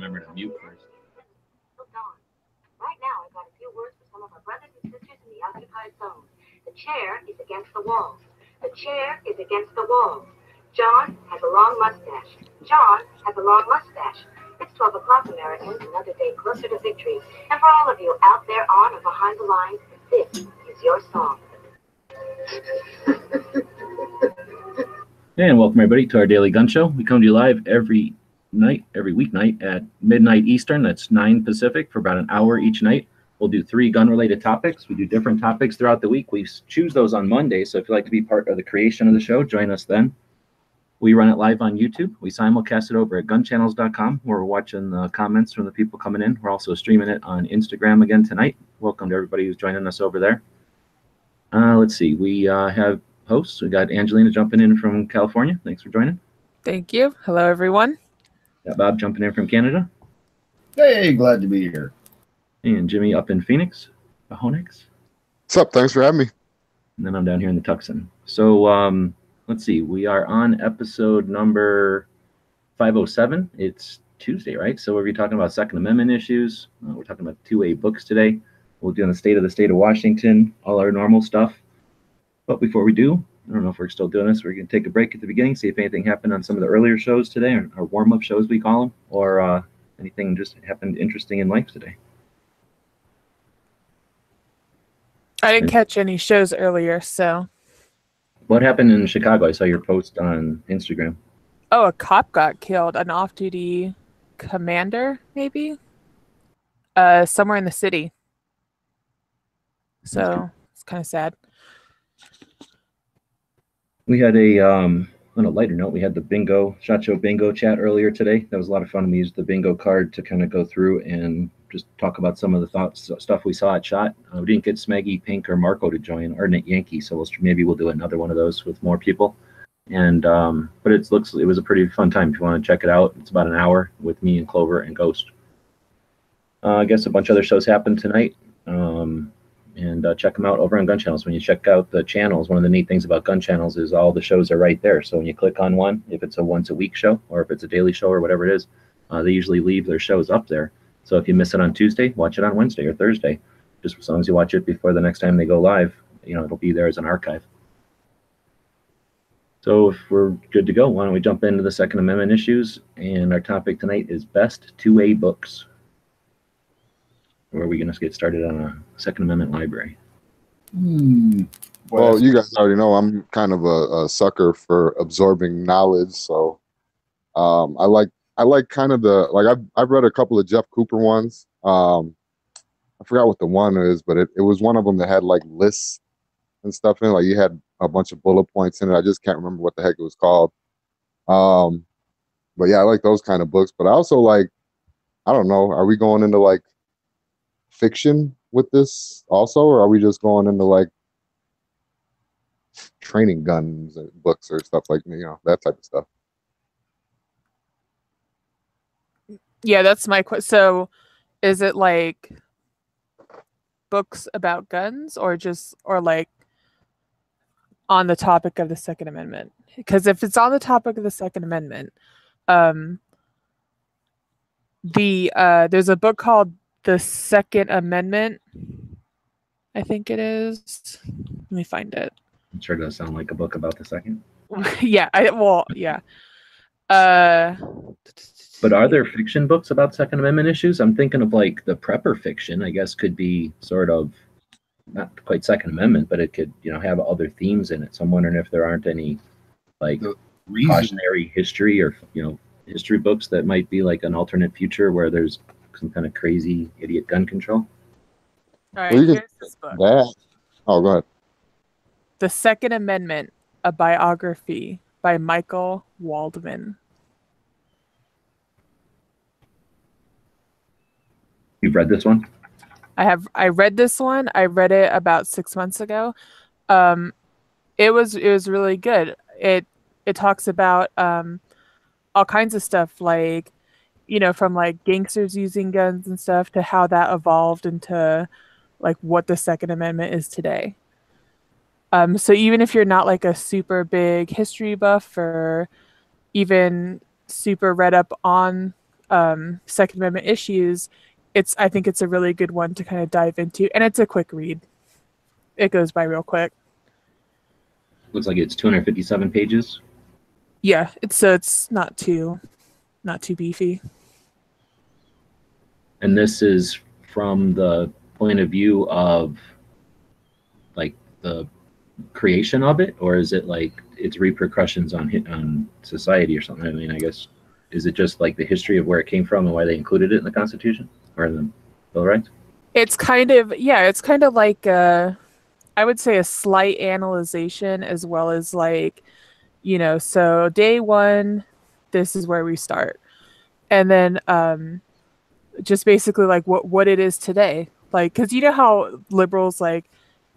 remember to mute first. Right now, I've got a few words for some of our brothers and sisters in the occupied zone. The chair is against the walls. The chair is against the walls. John has a long mustache. John has a long mustache. It's 12 o'clock, Americans, another day closer to victory. And for all of you out there on or behind the lines, this is your song. And welcome everybody to our daily gun show. We come to you live every weeknight at midnight Eastern. That's 9 Pacific for about an hour each night. We'll do 3 gun-related topics. We do different topics throughout the week. We choose those on Monday, so if you'd like to be part of the creation of the show, join us then. We run it live on YouTube. We simulcast it over at gunchannels.com, where we're watching the comments from the people coming in. We're also streaming it on Instagram again tonight. Welcome to everybody who's joining us over there. Let's see. We have hosts. We got Angelina jumping in from California. Thanks for joining. Thank you. Hello, everyone. Got Bob jumping in from Canada. Hey, glad to be here. And Jimmy up in Phoenix. Honix. What's up? Thanks for having me. And then I'm down here in the Tucson. So let's see. We are on episode number 507. It's Tuesday, right? So we'll be talking about Second Amendment issues. We're talking about 2A books today. We'll do the state of Washington, all our normal stuff. But before we do, I don't know if we're still doing this. We're going to take a break at the beginning, see if anything happened on some of the earlier shows today, or warm-up shows we call them, or anything just happened interesting in life today. I didn't catch any shows earlier, so. What happened in Chicago? I saw your post on Instagram. Oh, a cop got killed. An off-duty commander, maybe? Somewhere in the city. So, it's kind of sad. We had on a lighter note, we had the SHOT Show bingo chat earlier today. That was a lot of fun. We used the bingo card to kind of go through and just talk about some of the stuff we saw at SHOT. We didn't get Smeggy, Pink, or Marco to join, or Nick Yankee, so maybe we'll do another one of those with more people. And but it was a pretty fun time. If you want to check it out, it's about an hour with me and Clover and Ghost. I guess a bunch of other shows happened tonight. And check them out over on Gun Channels. When you check out the channels, one of the neat things about Gun Channels is all the shows are right there. So when you click on one, if it's a once-a-week show or if it's a daily show or whatever it is, they usually leave their shows up there. So if you miss it on Tuesday, watch it on Wednesday or Thursday. Just as long as you watch it before the next time they go live, it'll be there as an archive. So if we're good to go, why don't we jump into the Second Amendment issues? And our topic tonight is best 2A books. Or are we going to get started on a Second Amendment library? Well, you guys already know I'm kind of a sucker for absorbing knowledge, so I like kind of I've read a couple of Jeff Cooper ones. I forgot what the one is, but it was one of them that had like lists and stuff in it. Like you had a bunch of bullet points in it. I just can't remember what the heck it was called. But yeah, I like those kind of books. But I also like, I don't know, are we going into like fiction with this also, or are we just going into like training guns books or stuff like that type of stuff? Yeah, that's my question. So is it like books about guns or like on the topic of the Second Amendment? Because if it's on the topic of the Second Amendment, there's a book called The Second Amendment, I think it is. Let me find it. I'm sure it does sound like a book about the second. Yeah, yeah. But are there fiction books about Second Amendment issues? I'm thinking of like the prepper fiction, I guess, could be sort of not quite Second Amendment, but it could, have other themes in it. So I'm wondering if there aren't any like cautionary history or, history books that might be like an alternate future where there's some kind of crazy idiot gun control. All right, here's this book. Oh, go ahead. The Second Amendment, a biography by Michael Waldman. You've read this one? I read this one. I read it about 6 months ago. It was really good. It talks about all kinds of stuff, like from like gangsters using guns and stuff to how that evolved into like what the Second Amendment is today. So even if you're not like a super big history buff or even super read up on Second Amendment issues, I think it's a really good one to kind of dive into, and it's a quick read. It goes by real quick. Looks like it's 257 pages. Yeah, it's not too beefy. And this is from the point of view of like the creation of it, or is it like its repercussions on society or something? I mean, I guess, is it just like the history of where it came from and why they included it in the Constitution or in the Bill of Rights? It's kind of like I would say a slight analyzation, as well as like, so day one, this is where we start. And then just basically like what it is today. Like, because you know how liberals like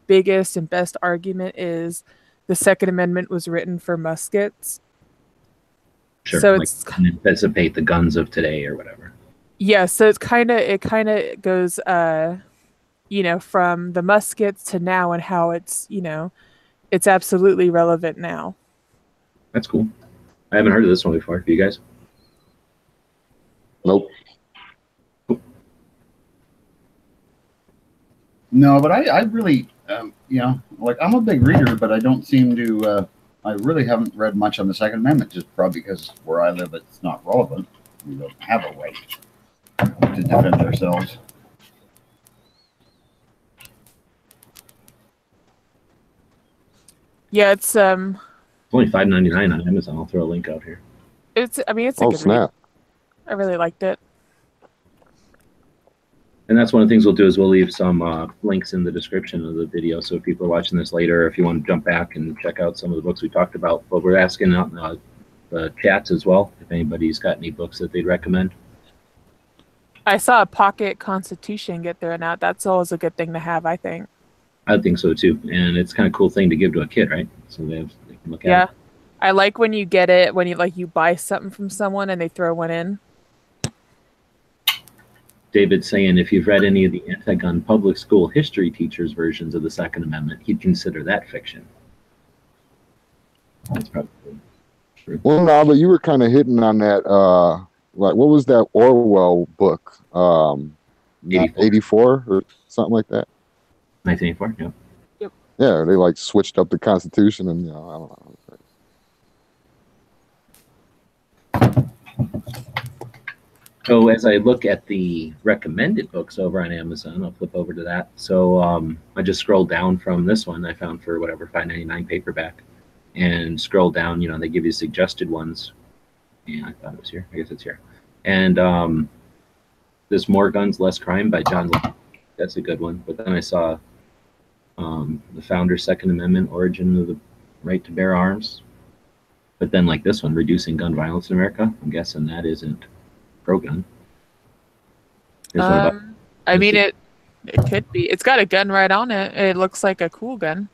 biggest and best argument is the Second Amendment was written for muskets. Sure, So like it's anticipate the guns of today or whatever. yeah, so it kind of goes from the muskets to now, and how it's absolutely relevant now. That's cool. I haven't heard of this one before. Do you guys? Nope. No, but I really, like I'm a big reader, but I don't seem to, I really haven't read much on the Second Amendment, just probably because where I live, it's not relevant. We don't have a right to defend ourselves. Yeah, it's only $5.99 on Amazon. I'll throw a link out here. it's a good snap. read. I really liked it. And that's one of the things we'll do is we'll leave some links in the description of the video. So if people are watching this later, if you want to jump back and check out some of the books we talked about, but we're asking out in the chats as well if anybody's got any books that they'd recommend. I saw a pocket Constitution get thrown out. That's always a good thing to have, I think. I think so too, and it's kind of cool thing to give to a kid, right? So they can look at it. Yeah, I like when you get it when you buy something from someone and they throw one in. David's saying if you've read any of the anti-gun public school history teachers' versions of the Second Amendment, he'd consider that fiction. That's probably true. Well, no, but you were kind of hitting on that. Like, what was that Orwell book? 84 or something like that. 1984. Yeah. Yep. Yeah, they like switched up the Constitution, and I don't know. So as I look at the recommended books over on Amazon, I'll flip over to that. So I just scrolled down from this one I found for whatever $5.99 paperback, and scroll down. They give you suggested ones. Yeah, I thought it was here. I guess it's here. And this More Guns, Less Crime by John. That's a good one. But then I saw the Founder's Second Amendment, Origin of the Right to Bear Arms. But then like this one, Reducing Gun Violence in America. I'm guessing that isn't pro-gun. I mean, it could be. It's got a gun right on it. It looks like a cool gun.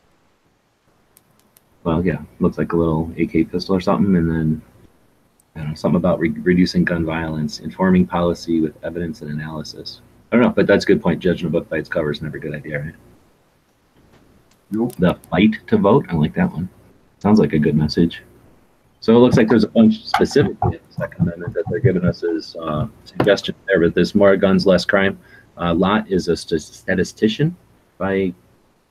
Well, yeah, looks like a little AK pistol or something, and then I don't know, something about reducing gun violence, informing policy with evidence and analysis. I don't know, but that's a good point. Judging a book by its cover is never a good idea, right? Nope. The Fight to Vote, I like that one. Sounds like a good message. So it looks like there's a bunch specifically in the Second Amendment that they're giving us as suggestions there. But this More Guns, Less Crime. Lott is a statistician by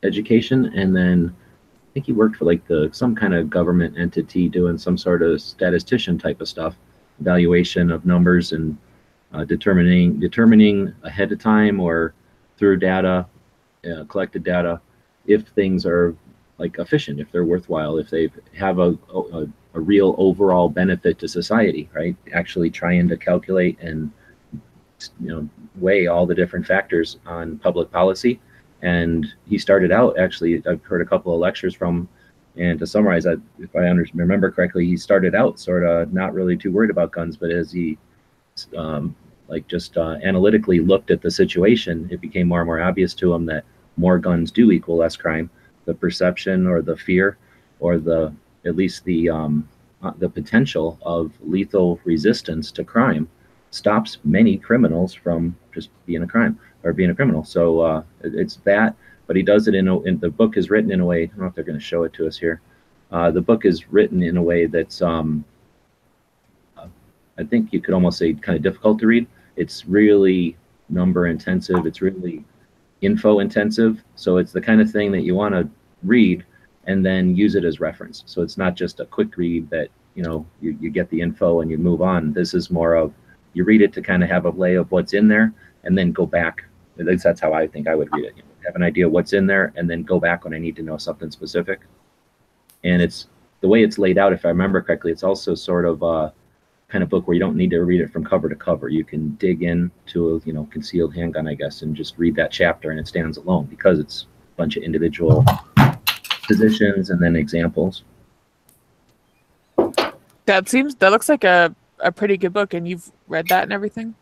education, and then I think he worked for like some kind of government entity doing some sort of statistician type of stuff, evaluation of numbers and determining ahead of time or through data, collected data, if things are like efficient, if they're worthwhile, if they have a real overall benefit to society, right? Actually trying to calculate and weigh all the different factors on public policy. And he started out, actually, I've heard a couple of lectures from, and to summarize, if I remember correctly, he started out sort of not really too worried about guns, but as he analytically looked at the situation, it became more and more obvious to him that more guns do equal less crime. The perception or the fear or at least the potential of lethal resistance to crime stops many criminals from just being a criminal. So it's that, but he does it in the book is written in a way. I don't know if they're going to show it to us here. The book is written in a way that's I I think you could almost say kind of difficult to read. It's really number intensive. It's really info intensive. So it's the kind of thing that you want to read and then use it as reference. So it's not just a quick read that, you get the info and you move on. This is more of, you read it to kind of have a lay of what's in there and then go back. At least that's how I think I would read it. Have an idea what's in there and then go back when I need to know something specific. And it's the way it's laid out, if I remember correctly, it's also sort of a kind of book where you don't need to read it from cover to cover. You can dig into a concealed handgun, I guess, and just read that chapter and it stands alone because it's a bunch of individual positions and then examples. That looks like a pretty good book, and you've read that and everything?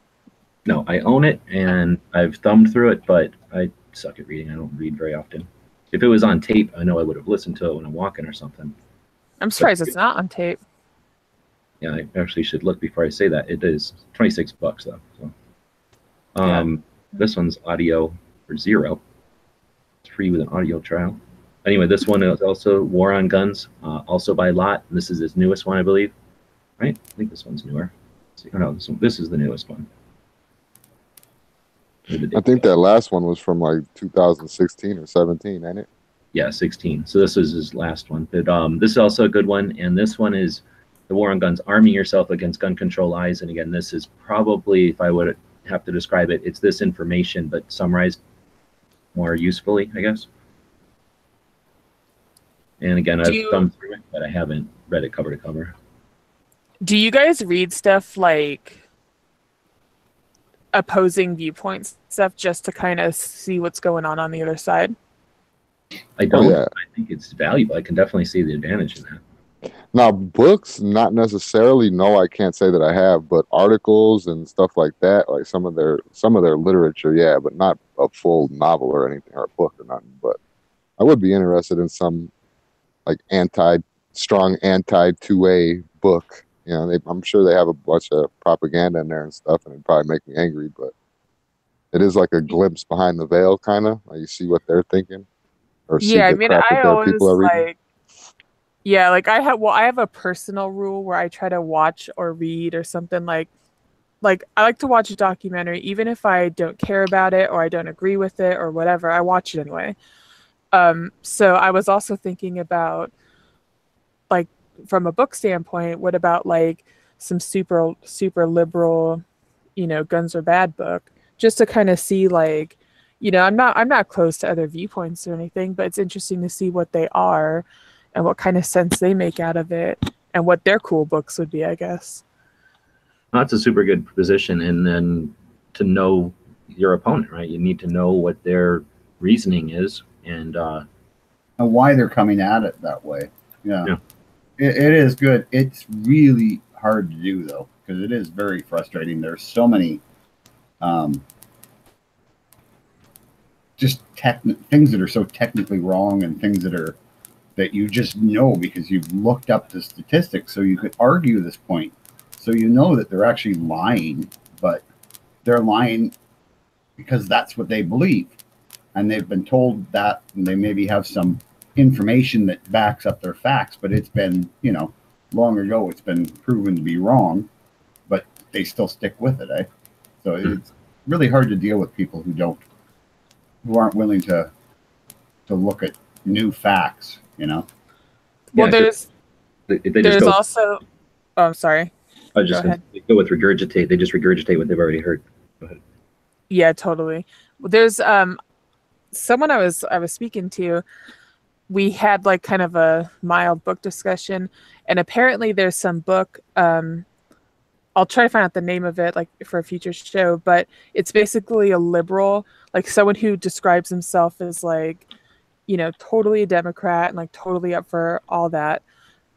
No, I own it and I've thumbed through it, but I suck at reading. I don't read very often. If it was on tape, I know I would have listened to it when I'm walking or something. I'm surprised it's not on tape. Yeah, I actually should look before I say that. It is $26 though. So, This one's audio for $0. It's free with an audio trial. Anyway, this one is also War on Guns, also by Lott. This is his newest one, I believe. Right? I think this one's newer. Oh, no, this is the newest one. I think that last one was from like 2016 or 17, ain't it? Yeah, 16. So this is his last one. But this is also a good one, and this one is The War on Guns, Arming Yourself Against Gun Control Lies. And again, this is probably, if I would have to describe it, it's this information, but summarized more usefully, I guess. And again, I've thumbed through it, but I haven't read it cover to cover. Do you guys read stuff like opposing viewpoints stuff just to kind of see what's going on the other side? I don't. I think it's valuable. I can definitely see the advantage in that. Now, books, not necessarily. No, I can't say that I have, but articles and stuff like that, like some of their literature, yeah, but not a full novel or anything or a book or nothing. But I would be interested in some like strong anti 2A book. I'm sure they have a bunch of propaganda in there and stuff, and it'd probably make me angry, but it is like a glimpse behind the veil, kind of. Like you see what they're thinking, or see the crap that their people are reading. I have a personal rule where I try to watch or read or something like I like to watch a documentary, even if I don't care about it or I don't agree with it or whatever, I watch it anyway. So I was also thinking about, like, from a book standpoint, what about like some super liberal, guns are bad book, just to kind of see, like, I'm not close to other viewpoints or anything, but it's interesting to see what they are and what kind of sense they make out of it and what their cool books would be, I guess. That's a super good position. And then to know your opponent, right? You need to know what their reasoning is and why they're coming at it that way. Yeah. It is good. It's really hard to do, though, because it is very frustrating. There's so many just things that are so technically wrong and things that you just know because you've looked up the statistics, so you could argue this point. So you know that they're actually lying, but they're lying because that's what they believe. And they've been told that, and they maybe have some information that backs up their facts, but it's been, long ago, it's been proven to be wrong, but they still stick with it, eh? So it's really hard to deal with people who aren't willing to look at new facts, Well, there's also, oh, I'm sorry. I was just going to go with regurgitate. They just regurgitate what they've already heard. Go ahead. Yeah, totally. Well, there's someone I was speaking to. We had like kind of a mild book discussion, and apparently there's some book. I'll try to find out the name of it, like, for a future show, but it's basically a liberal, like someone who describes himself as like, totally a Democrat and like totally up for all that.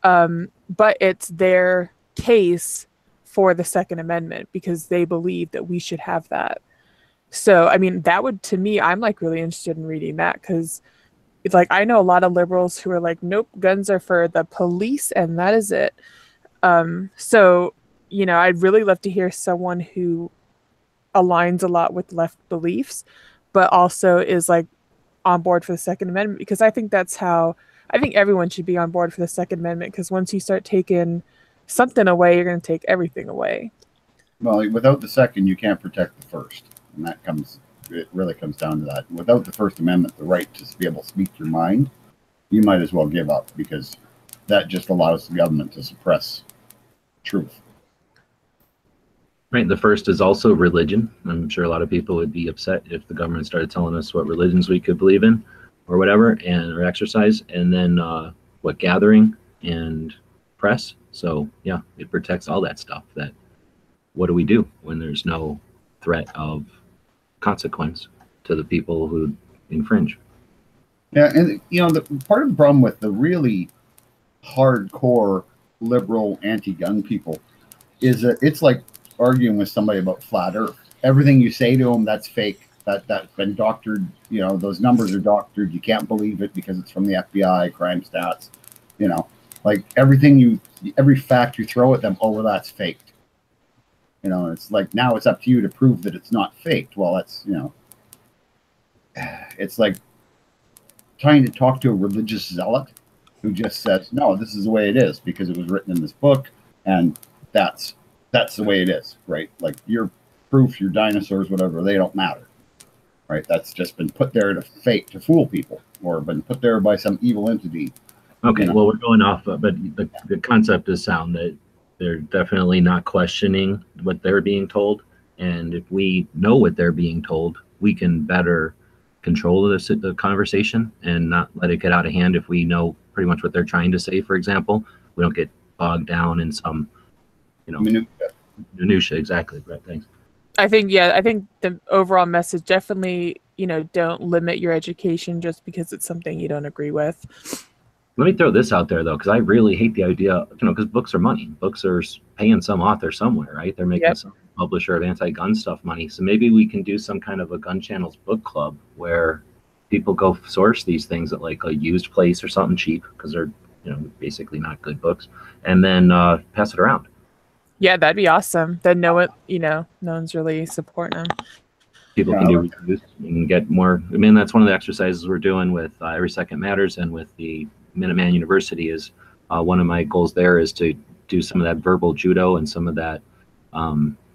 But it's their case for the Second Amendment because they believe that we should have that. So, I mean, that would, to me, I'm like really interested in reading that because it's like, I know a lot of liberals who are like, nope, guns are for the police and that is it. So, I'd really love to hear someone who aligns a lot with left beliefs, but also is like on board for the Second Amendment, because I think everyone should be on board for the Second Amendment, because once you start taking something away, you're going to take everything away. Well, without the second, you can't protect the first, and it really comes down to that. Without the First Amendment, the right to be able to speak your mind, you might as well give up, because that just allows the government to suppress truth. Right. The first is also religion. I'm sure a lot of people would be upset if the government started telling us what religions we could believe in or whatever, or exercise. And then what, gathering and press. So yeah, it protects all that stuff. That what do we do when there's no threat of consequence to the people who infringe? Yeah, and the part of the problem with the really hardcore liberal anti-gun people is that it's like arguing with somebody about flat Earth. Everything you say to them, that's fake. That's been doctored. Those numbers are doctored. You can't believe it because it's from the FBI, crime stats. Like every fact you throw at them, oh, well, that's faked. It's like, now it's up to you to prove that it's not faked. Well, that's it's like trying to talk to a religious zealot who just says, no, this is the way it is because it was written in this book, and that's the way it is, right? Like your proof, your dinosaurs, whatever, they don't matter, right? That's just been put there to fool people, or been put there by some evil entity. Okay, well, we're going off, but the concept is sound, that they're definitely not questioning what they're being told, and if we know what they're being told, we can better control the conversation and not let it get out of hand. If we know pretty much what they're trying to say, for example, we don't get bogged down in some minutia. Exactly. Right. Thanks. I think the overall message definitely, don't limit your education just because it's something you don't agree with. Let me throw this out there, though, because I really hate the idea, because books are money. Books are paying some author somewhere, right? They're making some publisher of anti-gun stuff money. So maybe we can do some kind of a Gun Channels book club where people go source these things at like a used place or something cheap, because they're, basically not good books, and then pass it around. Yeah, that'd be awesome. Then no one's really supporting them. People can do reviews and get more. I mean, that's one of the exercises we're doing with Every Second Matters and with the Minuteman University. Is one of my goals there is to do some of that verbal judo and some of that,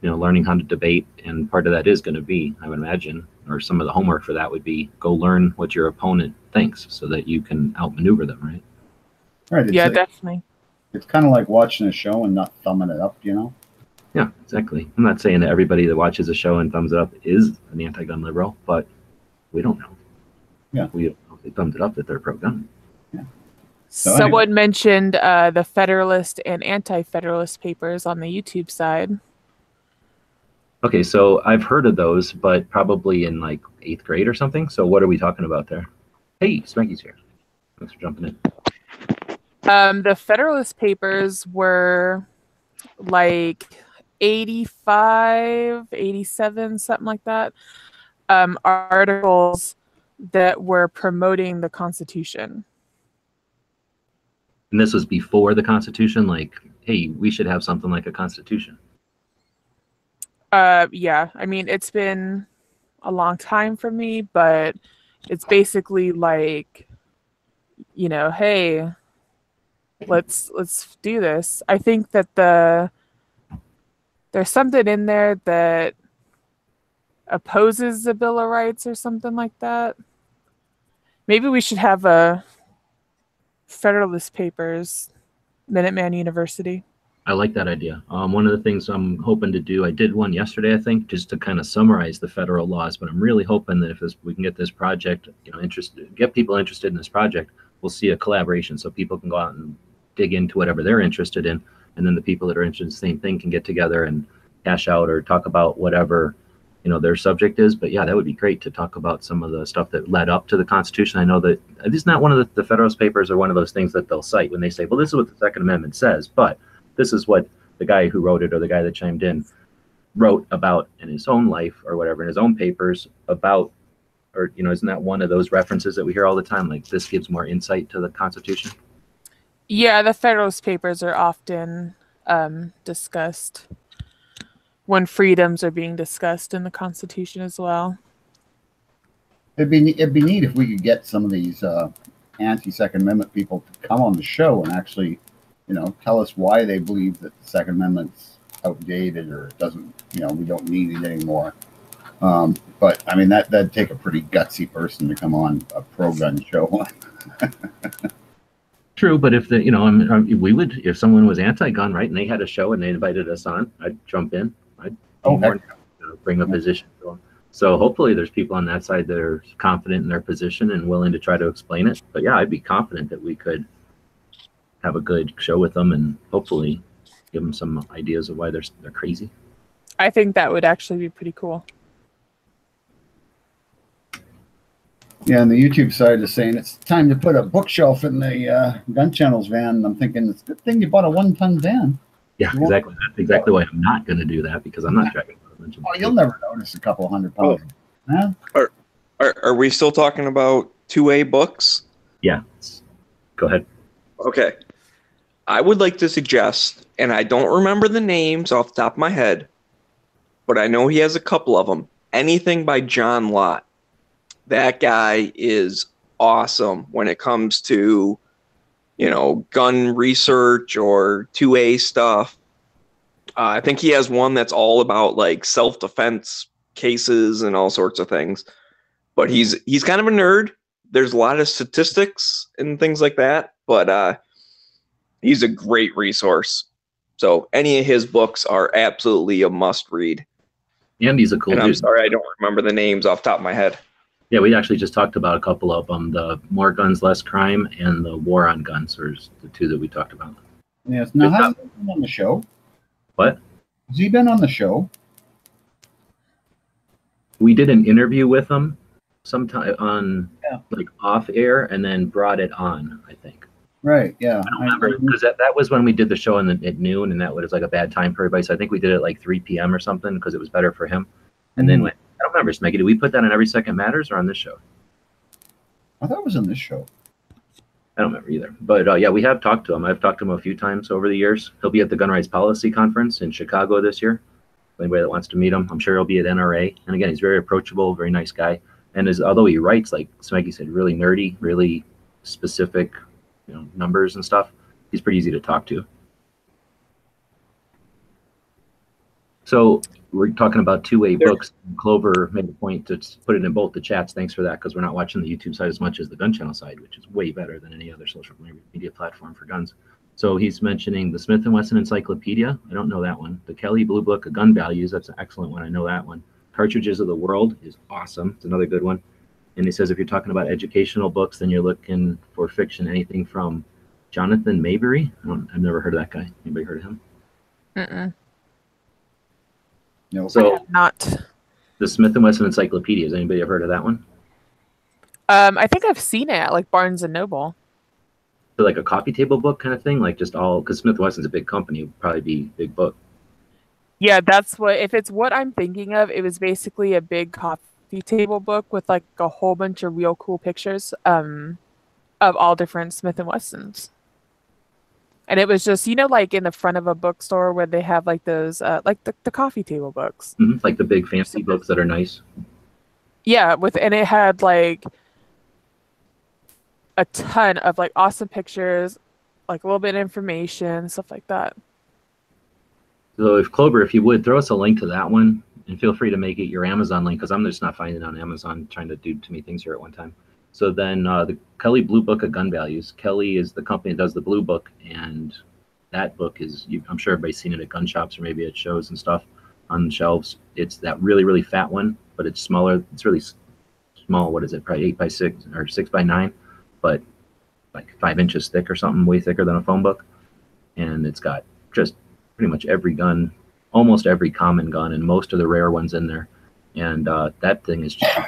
learning how to debate. And part of that is going to be, I would imagine, or some of the homework for that would be go learn what your opponent thinks so that you can outmaneuver them, right? Right. Yeah, definitely. It's kind of like watching a show and not thumbing it up, Yeah, exactly. I'm not saying that everybody that watches a show and thumbs it up is an anti-gun liberal, but we don't know. Yeah. We don't know if they thumbs it up that they're pro-gun. Yeah. Someone mentioned the Federalist and Anti-Federalist papers on the YouTube side. Okay, so I've heard of those, but probably in like 8th grade or something. So what are we talking about there? Hey, Spanky's here. Thanks for jumping in. The Federalist papers were like 85, 87, something like that. Articles that were promoting the Constitution. And this was before the Constitution? Like, hey, we should have something like a Constitution. Yeah. I mean, it's been a long time for me, but it's basically like, hey, let's do this. I think that there's something in there that opposes the Bill of Rights or something like that. Maybe we should have a Federalist Papers, Minuteman University. I like that idea. One of the things I'm hoping to do, I did one yesterday, I think, just to kind of summarize the federal laws, but I'm really hoping that if we can get this project, get people interested in this project, we'll see a collaboration so people can go out and dig into whatever they're interested in, and then the people that are interested in the same thing can get together and hash out or talk about whatever their subject is. But yeah, that would be great to talk about some of the stuff that led up to the Constitution. I know that this is not one of the Federalist Papers or one of those things that they'll cite when they say, well, this is what the Second Amendment says, but this is what the guy who wrote it or the guy that chimed in wrote about in his own life or whatever, in his own papers about, or isn't that one of those references that we hear all the time, like this gives more insight to the Constitution? Yeah, the Federalist Papers are often discussed when freedoms are being discussed in the Constitution as well. It'd be neat if we could get some of these anti-Second Amendment people to come on the show and actually tell us why they believe that the Second Amendment's outdated or it doesn't, we don't need it anymore. But I mean, that'd take a pretty gutsy person to come on a pro-gun show. True, but if we would, if someone was anti-gun, right, and they had a show and they invited us on, I'd jump in. I'd bring a position to them. So hopefully there's people on that side that are confident in their position and willing to try to explain it. But yeah, I'd be confident that we could have a good show with them and hopefully give them some ideas of why they're crazy. I think that would actually be pretty cool. Yeah, and the YouTube side is saying it's time to put a bookshelf in the gun channel's van. I'm thinking it's a good thing you bought a 1-ton van. Yeah, exactly. That's exactly why I'm not going to do that, because I'm not dragging a bunch of you'll never notice a couple 100 pounds. Huh? Are we still talking about 2A books? Yeah. Go ahead. Okay. I would like to suggest, and I don't remember the names off the top of my head, but I know he has a couple of them. Anything by John Lott. That guy is awesome when it comes to, gun research or 2A stuff. I think he has one that's all about like self-defense cases and all sorts of things. But he's kind of a nerd. There's a lot of statistics and things like that, but he's a great resource. So any of his books are absolutely a must read. And he's a cool dude. I'm sorry, I don't remember the names off the top of my head. Yeah, we actually just talked about a couple of them, the More Guns, Less Crime and the War on Guns are the two that we talked about. Yes. Now, has he been on the show? What? Has he been on the show? We did an interview with him sometime on like off air and then brought it on, I think. Right, yeah. I don't remember, because that was when we did the show at noon, and that was like a bad time for everybody. So I think we did it like 3 p.m. or something because it was better for him. And then I don't remember, Smeggy, did we put that on Every Second Matters or on this show? I thought it was on this show. I don't remember either. But yeah, we have talked to him. I've talked to him a few times over the years. He'll be at the Gun Rights Policy Conference in Chicago this year. Anybody that wants to meet him, I'm sure he'll be at NRA. And again, he's very approachable, very nice guy. And although he writes, like Smeggy said, really nerdy, really specific, numbers and stuff, he's pretty easy to talk to. So we're talking about 2A books. Clover made a point to put it in both the chats. Thanks for that, because we're not watching the YouTube side as much as the gun channel side, which is way better than any other social media platform for guns. So he's mentioning the Smith & Wesson Encyclopedia. I don't know that one. The Kelly Blue Book of Gun Values. That's an excellent one. I know that one. Cartridges of the World is awesome. It's another good one. And he says if you're talking about educational books, then you're looking for fiction, anything from Jonathan Mayberry. I've never heard of that guy. Anybody heard of him? Mm-mm. No. So not. The Smith & Wesson Encyclopedia. Has anybody ever heard of that one? I think I've seen it at like Barnes and Noble. So like a coffee table book kind of thing, like just all, because Smith & Wesson's a big company, it would probably be a big book. Yeah, that's what, if it's what I'm thinking of, it was basically a big coffee table book with like a whole bunch of real cool pictures of all different Smith & Wessons. And it was just, like in the front of a bookstore where they have like those, like the coffee table books. Mm-hmm. Like the big fancy books that are nice. Yeah, and it had like a ton of like awesome pictures, like a little bit of information, stuff like that. So Clover, if you would, throw us a link to that one, and feel free to make it your Amazon link, because I'm just not finding it on Amazon, trying to do too many things here at one time. So then the Kelly Blue Book of Gun Values. Kelly is the company that does the Blue Book, and that book is, I'm sure everybody's seen it at gun shops or maybe at shows and stuff on the shelves. It's that really, really fat one, but it's smaller. It's really small. What is it? Probably 8x6 or 6x9, but like 5 inches thick or something, way thicker than a phone book. And it's got just pretty much every gun, almost every common gun, and most of the rare ones in there. And that thing is just,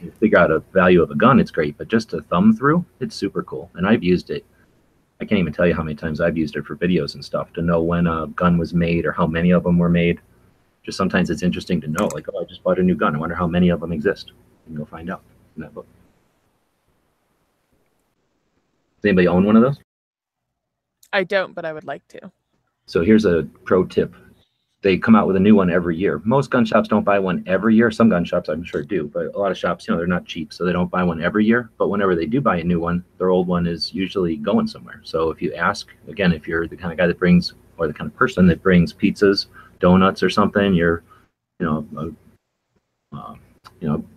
you figure out a value of a gun, it's great, but just to thumb through, it's super cool. And I've used it, I can't even tell you how many times I've used it for videos and stuff, to know when a gun was made or how many of them were made. Just sometimes it's interesting to know, like, oh, I just bought a new gun, I wonder how many of them exist. And you'll find out in that book. Does anybody own one of those? I don't, but I would like to. So here's a pro tip. they come out with a new one every year. Most gun shops don't buy one every year. Some gun shops, I'm sure, do, but a lot of shops, they're not cheap, so they don't buy one every year. But whenever they do buy a new one, their old one is usually going somewhere. So if you ask, again, if you're the kind of guy that brings, or the kind of person that brings pizzas, donuts, or something, you're, a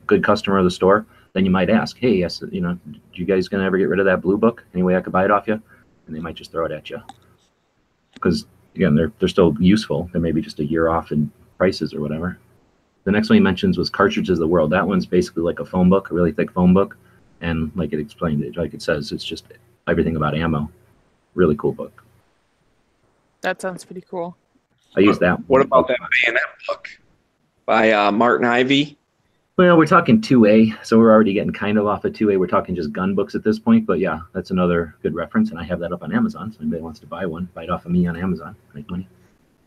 good customer of the store, then you might ask, hey, yes, do you guys gonna ever get rid of that blue book? Any way I could buy it off you? And they might just throw it at you, because again, they're still useful. They're maybe just a year off in prices or whatever. The next one he mentions was Cartridges of the World. That one's basically like a phone book, a really thick phone book. And like it explained it, like it says, it's just everything about ammo. Really cool book. That sounds pretty cool. I use that. What about that bayonet book by Martin Ivy? Well, we're talking 2A, so we're already getting kind of off of 2A. We're talking just gun books at this point, but yeah, that's another good reference, and I have that up on Amazon, so anybody wants to buy one, buy it off of me on Amazon, make money.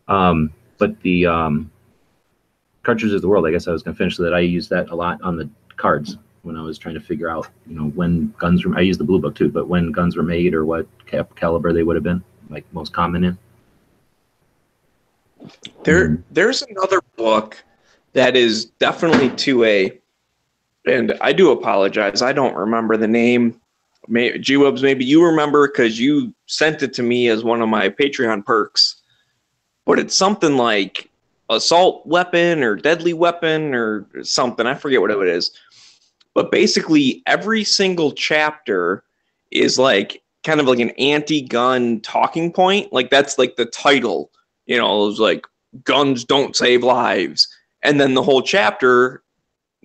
But the Cartridges of the World, I guess I was going to finish with that. I use that a lot on the cards when I was trying to figure out, when guns were, I use the blue book too, but when guns were made or what caliber they would have been, like most common in. There's another book that is definitely 2A, and I do apologize. I don't remember the name. G-Wubs, maybe you remember because you sent it to me as one of my Patreon perks. But it's something like assault weapon or deadly weapon or something. I forget what it is. But basically, every single chapter is like kind of like an anti-gun talking point. Like that's like the title. It was like guns don't save lives. And then the whole chapter,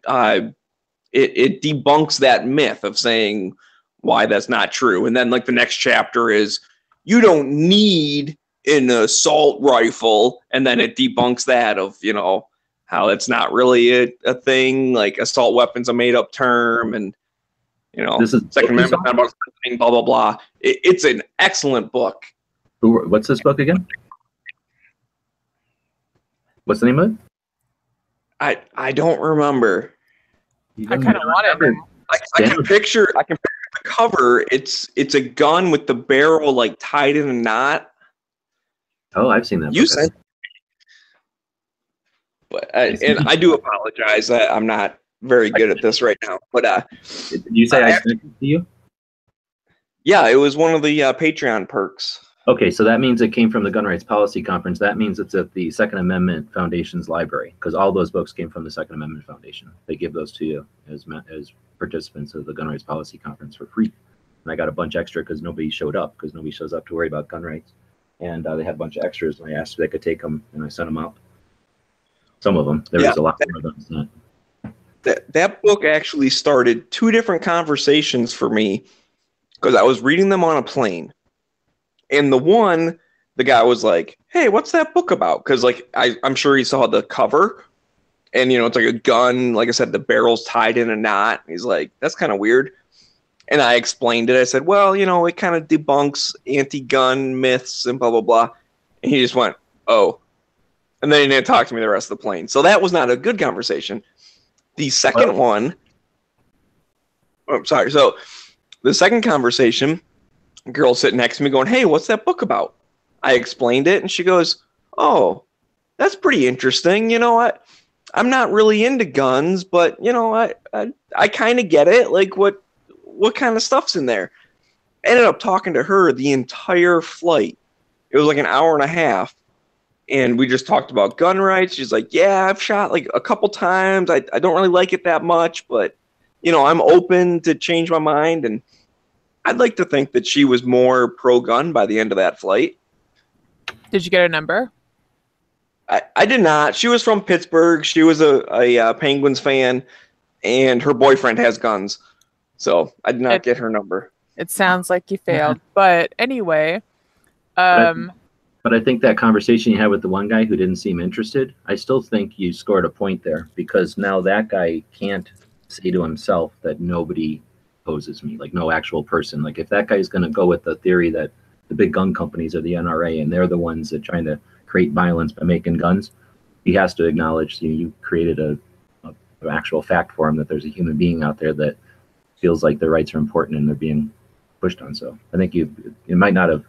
it debunks that myth of saying why that's not true. And then like the next chapter is you don't need an assault rifle. And then it debunks that of, how it's not really a thing. Like assault weapon's a made up term. And, this is Second Amendment, not about something, blah, blah, blah. It's an excellent book. What's this book again? What's the name of it? I don't remember. I kind of want it. I can picture the cover. It's a gun with the barrel like tied in a knot. Oh, I've seen that. You said, and I do apologize. I'm not very good at this right now. But did you say I sent it to you? Yeah, it was one of the Patreon perks. Okay, so that means it came from the Gun Rights Policy Conference. That means it's at the Second Amendment Foundation's library, because all those books came from the Second Amendment Foundation. They give those to you as participants of the Gun Rights Policy Conference for free. And I got a bunch extra because nobody showed up, because nobody shows up to worry about gun rights. And they had a bunch of extras, and I asked if they could take them, and I sent them out. Some of them. There was a lot more of them. That book actually started two different conversations for me, because I was reading them on a plane. And the guy was like, hey, what's that book about? Because like I'm sure he saw the cover, and it's like a gun. Like I said, the barrel's tied in a knot. He's like, that's kind of weird. And I explained it. I said, well, it kind of debunks anti-gun myths and blah, blah, blah. And he just went, oh. And then he didn't talk to me the rest of the plane. So that was not a good conversation. The second one, I'm sorry. So the second conversation, girl sitting next to me going, hey, what's that book about? I explained it, and she goes, oh, that's pretty interesting. I'm not really into guns, but I kind of get it. Like what kind of stuff's in there? I ended up talking to her the entire flight. It was like an hour and a half, and we just talked about gun rights. She's like, yeah, I've shot like a couple times. I don't really like it that much, but I'm open to change my mind. And I'd like to think that she was more pro-gun by the end of that flight. Did you get a number? I did not. She was from Pittsburgh. She was a Penguins fan, and her boyfriend has guns. So I did not get her number. It sounds like you failed. But anyway. But I think that conversation you had with the one guy who didn't seem interested, I still think you scored a point there, because now that guy can't say to himself that nobody opposes me, like no actual person. Like if that guy's going to go with the theory that the big gun companies are the NRA and they're the ones that are trying to create violence by making guns, he has to acknowledge you created an actual fact for him that there's a human being out there that feels like their rights are important and they're being pushed on. So I think you might not have,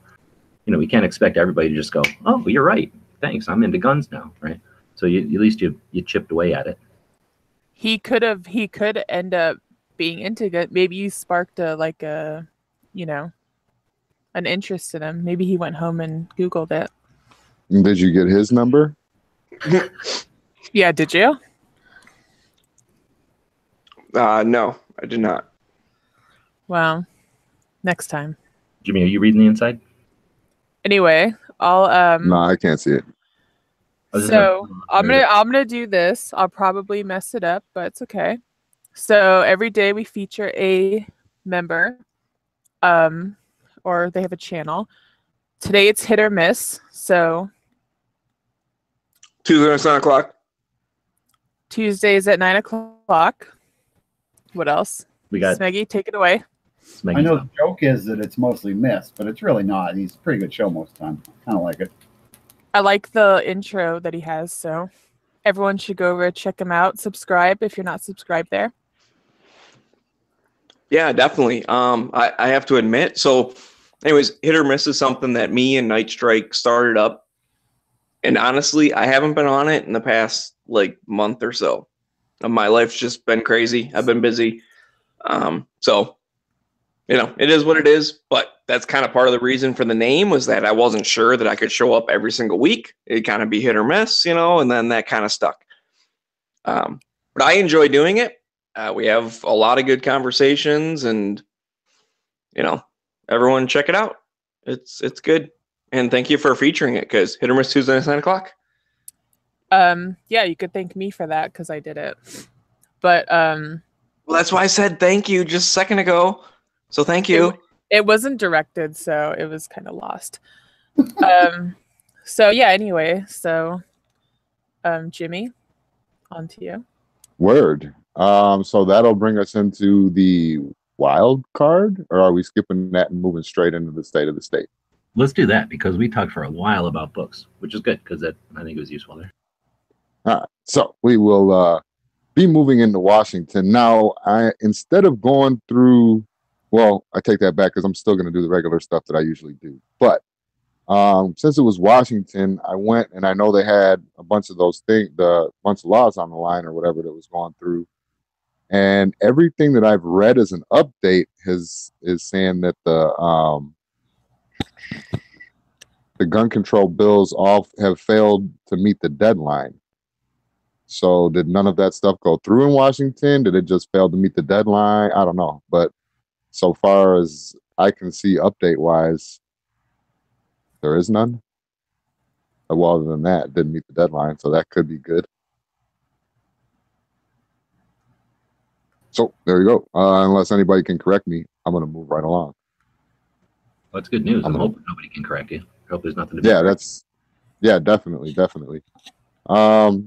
we can't expect everybody to just go, oh, you're right. thanks, I'm into guns now, right? So at least you chipped away at it. He could end up being into it. Maybe you sparked you know, an interest in him. Maybe he went home and Googled it. Did you get his number? Yeah, did you? No, I did not. Well, next time. Jimmy, are you reading the inside? Anyway, I'll No, I can't see it. So I'm gonna do this. I'll probably mess it up, but it's okay. So every day we feature a member, or they have a channel. Today it's hit or miss. So Tuesday at 9 o'clock. Tuesdays at 9 o'clock. What else? We got Smeggy, take it away. I know the joke is that it's mostly missed, but it's really not. He's a pretty good show most of the time. I kind of like it. I like the intro that he has, so everyone should go over, check him out, subscribe if you're not subscribed there. Yeah, definitely. I have to admit. So, anyways, hit or miss is something that me and Night Strike started up, and honestly, I haven't been on it in the past month or so. My life's just been crazy. I've been busy. So, it is what it is. But that's kind of part of the reason for the name was that I wasn't sure that I could show up every single week. It'd kind of be hit or miss, and then that kind of stuck. But I enjoy doing it. We have a lot of good conversations, and everyone check it out. It's good, and thank you for featuring it because hit or miss Tuesday at 9 o'clock. Yeah, you could thank me for that because I did it. But well, that's why I said thank you just a second ago. So thank you. It wasn't directed, so it was kind of lost. So yeah. Anyway, so Jimmy, on to you. Word. So that'll bring us into the wild card, or are we skipping that and moving straight into the state of the state? Let's do that because we talked for a while about books, which is good because I think it was useful there. All right. So we will be moving into Washington. Now, instead of going through, well, I take that back because I'm still going to do the regular stuff that I usually do. But since it was Washington, I went and I know they had a bunch of those things, the bunch of laws on the line or whatever that was going through. And everything that I've read as an update is saying that the gun control bills all have failed to meet the deadline. So did none of that stuff go through in Washington? Did it just fail to meet the deadline? I don't know. But so far as I can see update-wise, there is none. Well, other than that, it didn't meet the deadline, so that could be good. So there you go. Unless anybody can correct me, I'm going to move right along. Well, that's good news. I'm hoping nobody can correct you. I hope there's nothing to be definitely.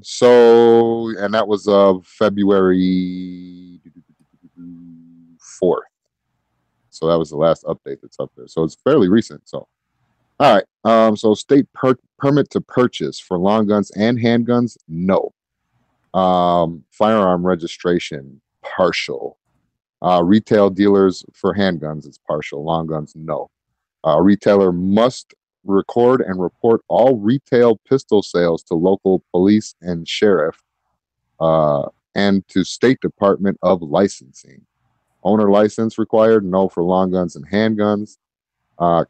So, and that was February 4th. So that was the last update that's up there. So it's fairly recent. So, all right. So state permit to purchase for long guns and handguns, no. Firearm registration, partial. Retail dealers for handguns, it's partial. Long guns, no. A retailer must record and report all retail pistol sales to local police and sheriff and to State Department of Licensing. Owner license required, no for long guns and handguns.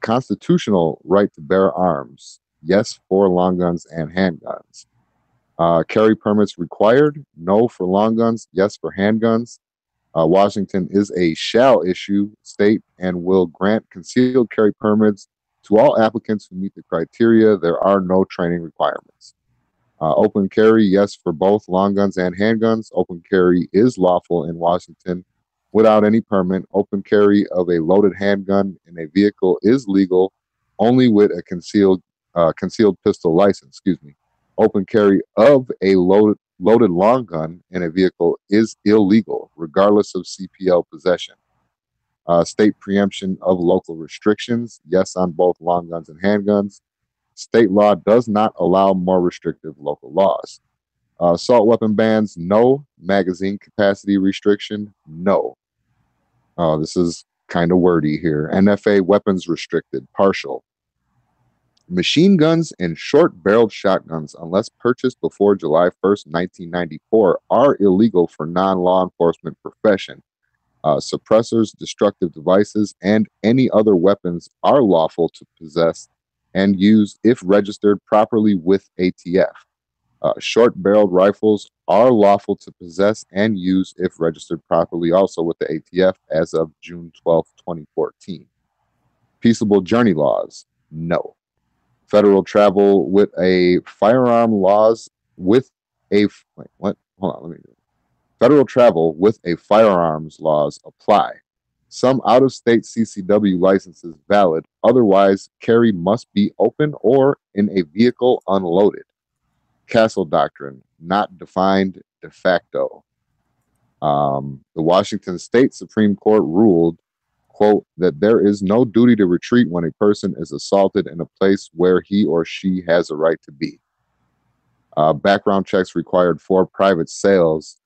Constitutional right to bear arms, yes for long guns and handguns. Carry permits required, no for long guns, yes for handguns. Washington is a shall issue state and will grant concealed carry permits to all applicants who meet the criteria. There are no training requirements. Open carry, yes for both long guns and handguns. Open carry is lawful in Washington without any permit. Open carry of a loaded handgun in a vehicle is legal only with a concealed pistol license. Open carry of a loaded long gun in a vehicle is illegal, regardless of CPL possession. State preemption of local restrictions, yes on both long guns and handguns. State law does not allow more restrictive local laws. Assault weapon bans, no. Magazine capacity restriction, no. This is kind of wordy here. NFA weapons restricted, partial. Machine guns and short-barreled shotguns, unless purchased before July 1st, 1994, are illegal for non-law enforcement profession. Suppressors, destructive devices, and any other weapons are lawful to possess and use if registered properly with ATF. Short-barreled rifles are lawful to possess and use if registered properly also with the ATF as of June 12, 2014. Peaceable journey laws, no. Federal travel with a firearm laws with a wait, what? Hold on, let me. Federal travel with a firearms laws apply. Some out-of-state CCW licenses valid. Otherwise, carry must be open or in a vehicle unloaded. Castle doctrine, not defined de facto. The Washington State Supreme Court ruled, quote, that there is no duty to retreat when a person is assaulted in a place where he or she has a right to be. Background checks required for private sales.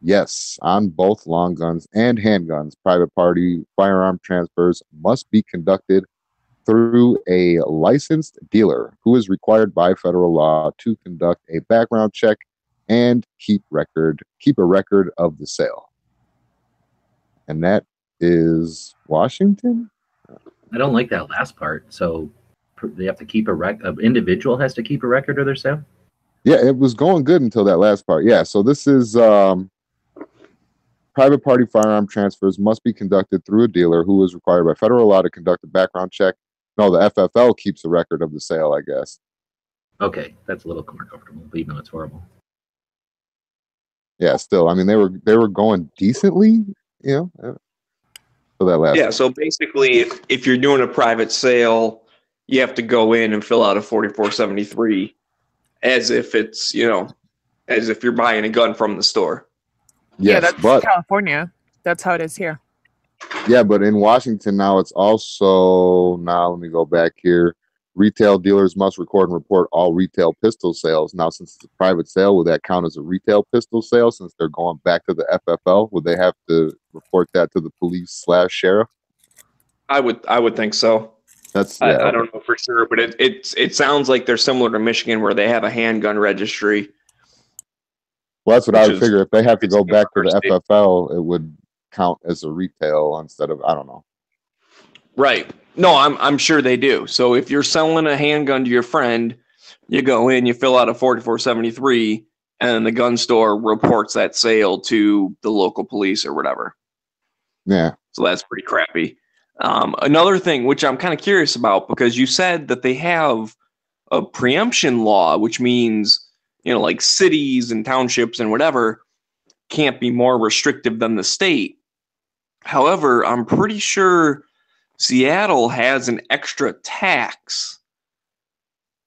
Yes, on both long guns and handguns, private party firearm transfers must be conducted through a licensed dealer who is required by federal law to conduct a background check and keep a record of the sale. And that is Washington. I don't like that last part. So they have to keep an individual has to keep a record of their sale. Yeah, it was going good until that last part. Yeah, so this is private party firearm transfers must be conducted through a dealer who is required by federal law to conduct a background check. No, the FFL keeps a record of the sale, I guess. Okay, that's a little more comfortable, even though it's horrible. Yeah, still, I mean, they were going decently, you know. For that last. Yeah, so basically, if you're doing a private sale, you have to go in and fill out a 4473, as if it's as if you're buying a gun from the store. Yes, yeah, that's California. That's how it is here. Yeah, but in Washington now, it's also let me go back here. Retail dealers must record and report all retail pistol sales. Now, since it's a private sale, would that count as a retail pistol sale? Since they're going back to the FFL, would they have to report that to the police/sheriff? I would think so. I don't know for sure, but it sounds like they're similar to Michigan, where they have a handgun registry. Well, that's what I would figure. If they have to go back to the FFL, it would count as a retail instead of, I don't know. Right. No, I'm sure they do. So if you're selling a handgun to your friend, you go in, you fill out a 4473, and then the gun store reports that sale to the local police or whatever. Yeah. So that's pretty crappy. Another thing, which I'm kind of curious about, because you said that they have a preemption law, which means, like cities and townships and whatever can't be more restrictive than the state. However, I'm pretty sure Seattle has an extra tax.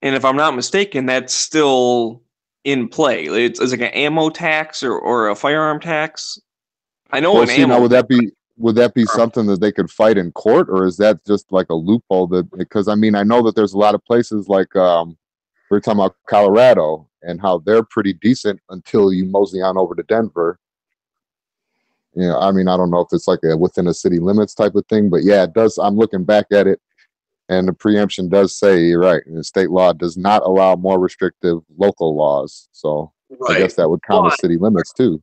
And if I'm not mistaken, that's still in play. It's like an ammo tax or a firearm tax. I know now, would that be something that they could fight in court, or is that just like a loophole because I know that there's a lot of places like we're talking about Colorado and how they're pretty decent until you mosey on over to Denver. I don't know if it's like a within a city limits type of thing, but yeah, it does. I'm looking back at it, and the preemption does say, you're right, and the state law does not allow more restrictive local laws. So right. I guess that would count as city limits too.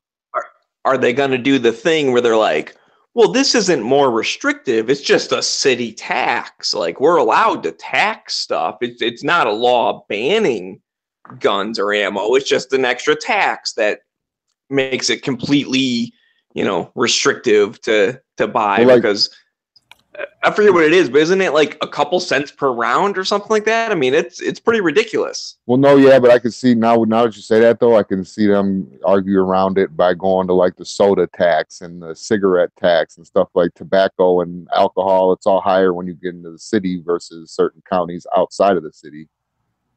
Are they going to do the thing where they're like, well, this isn't more restrictive, it's just a city tax. Like, we're allowed to tax stuff. It's not a law banning guns or ammo. It's just an extra tax that makes it completely restrictive to buy, because I forget what it is, but isn't it like a couple cents per round or something like that? It's pretty ridiculous. Well, no, yeah, but I can see now that you say that, though, I can see them argue around it by going to like the soda tax and the cigarette tax and stuff like tobacco and alcohol. It's all higher when you get into the city versus certain counties outside of the city.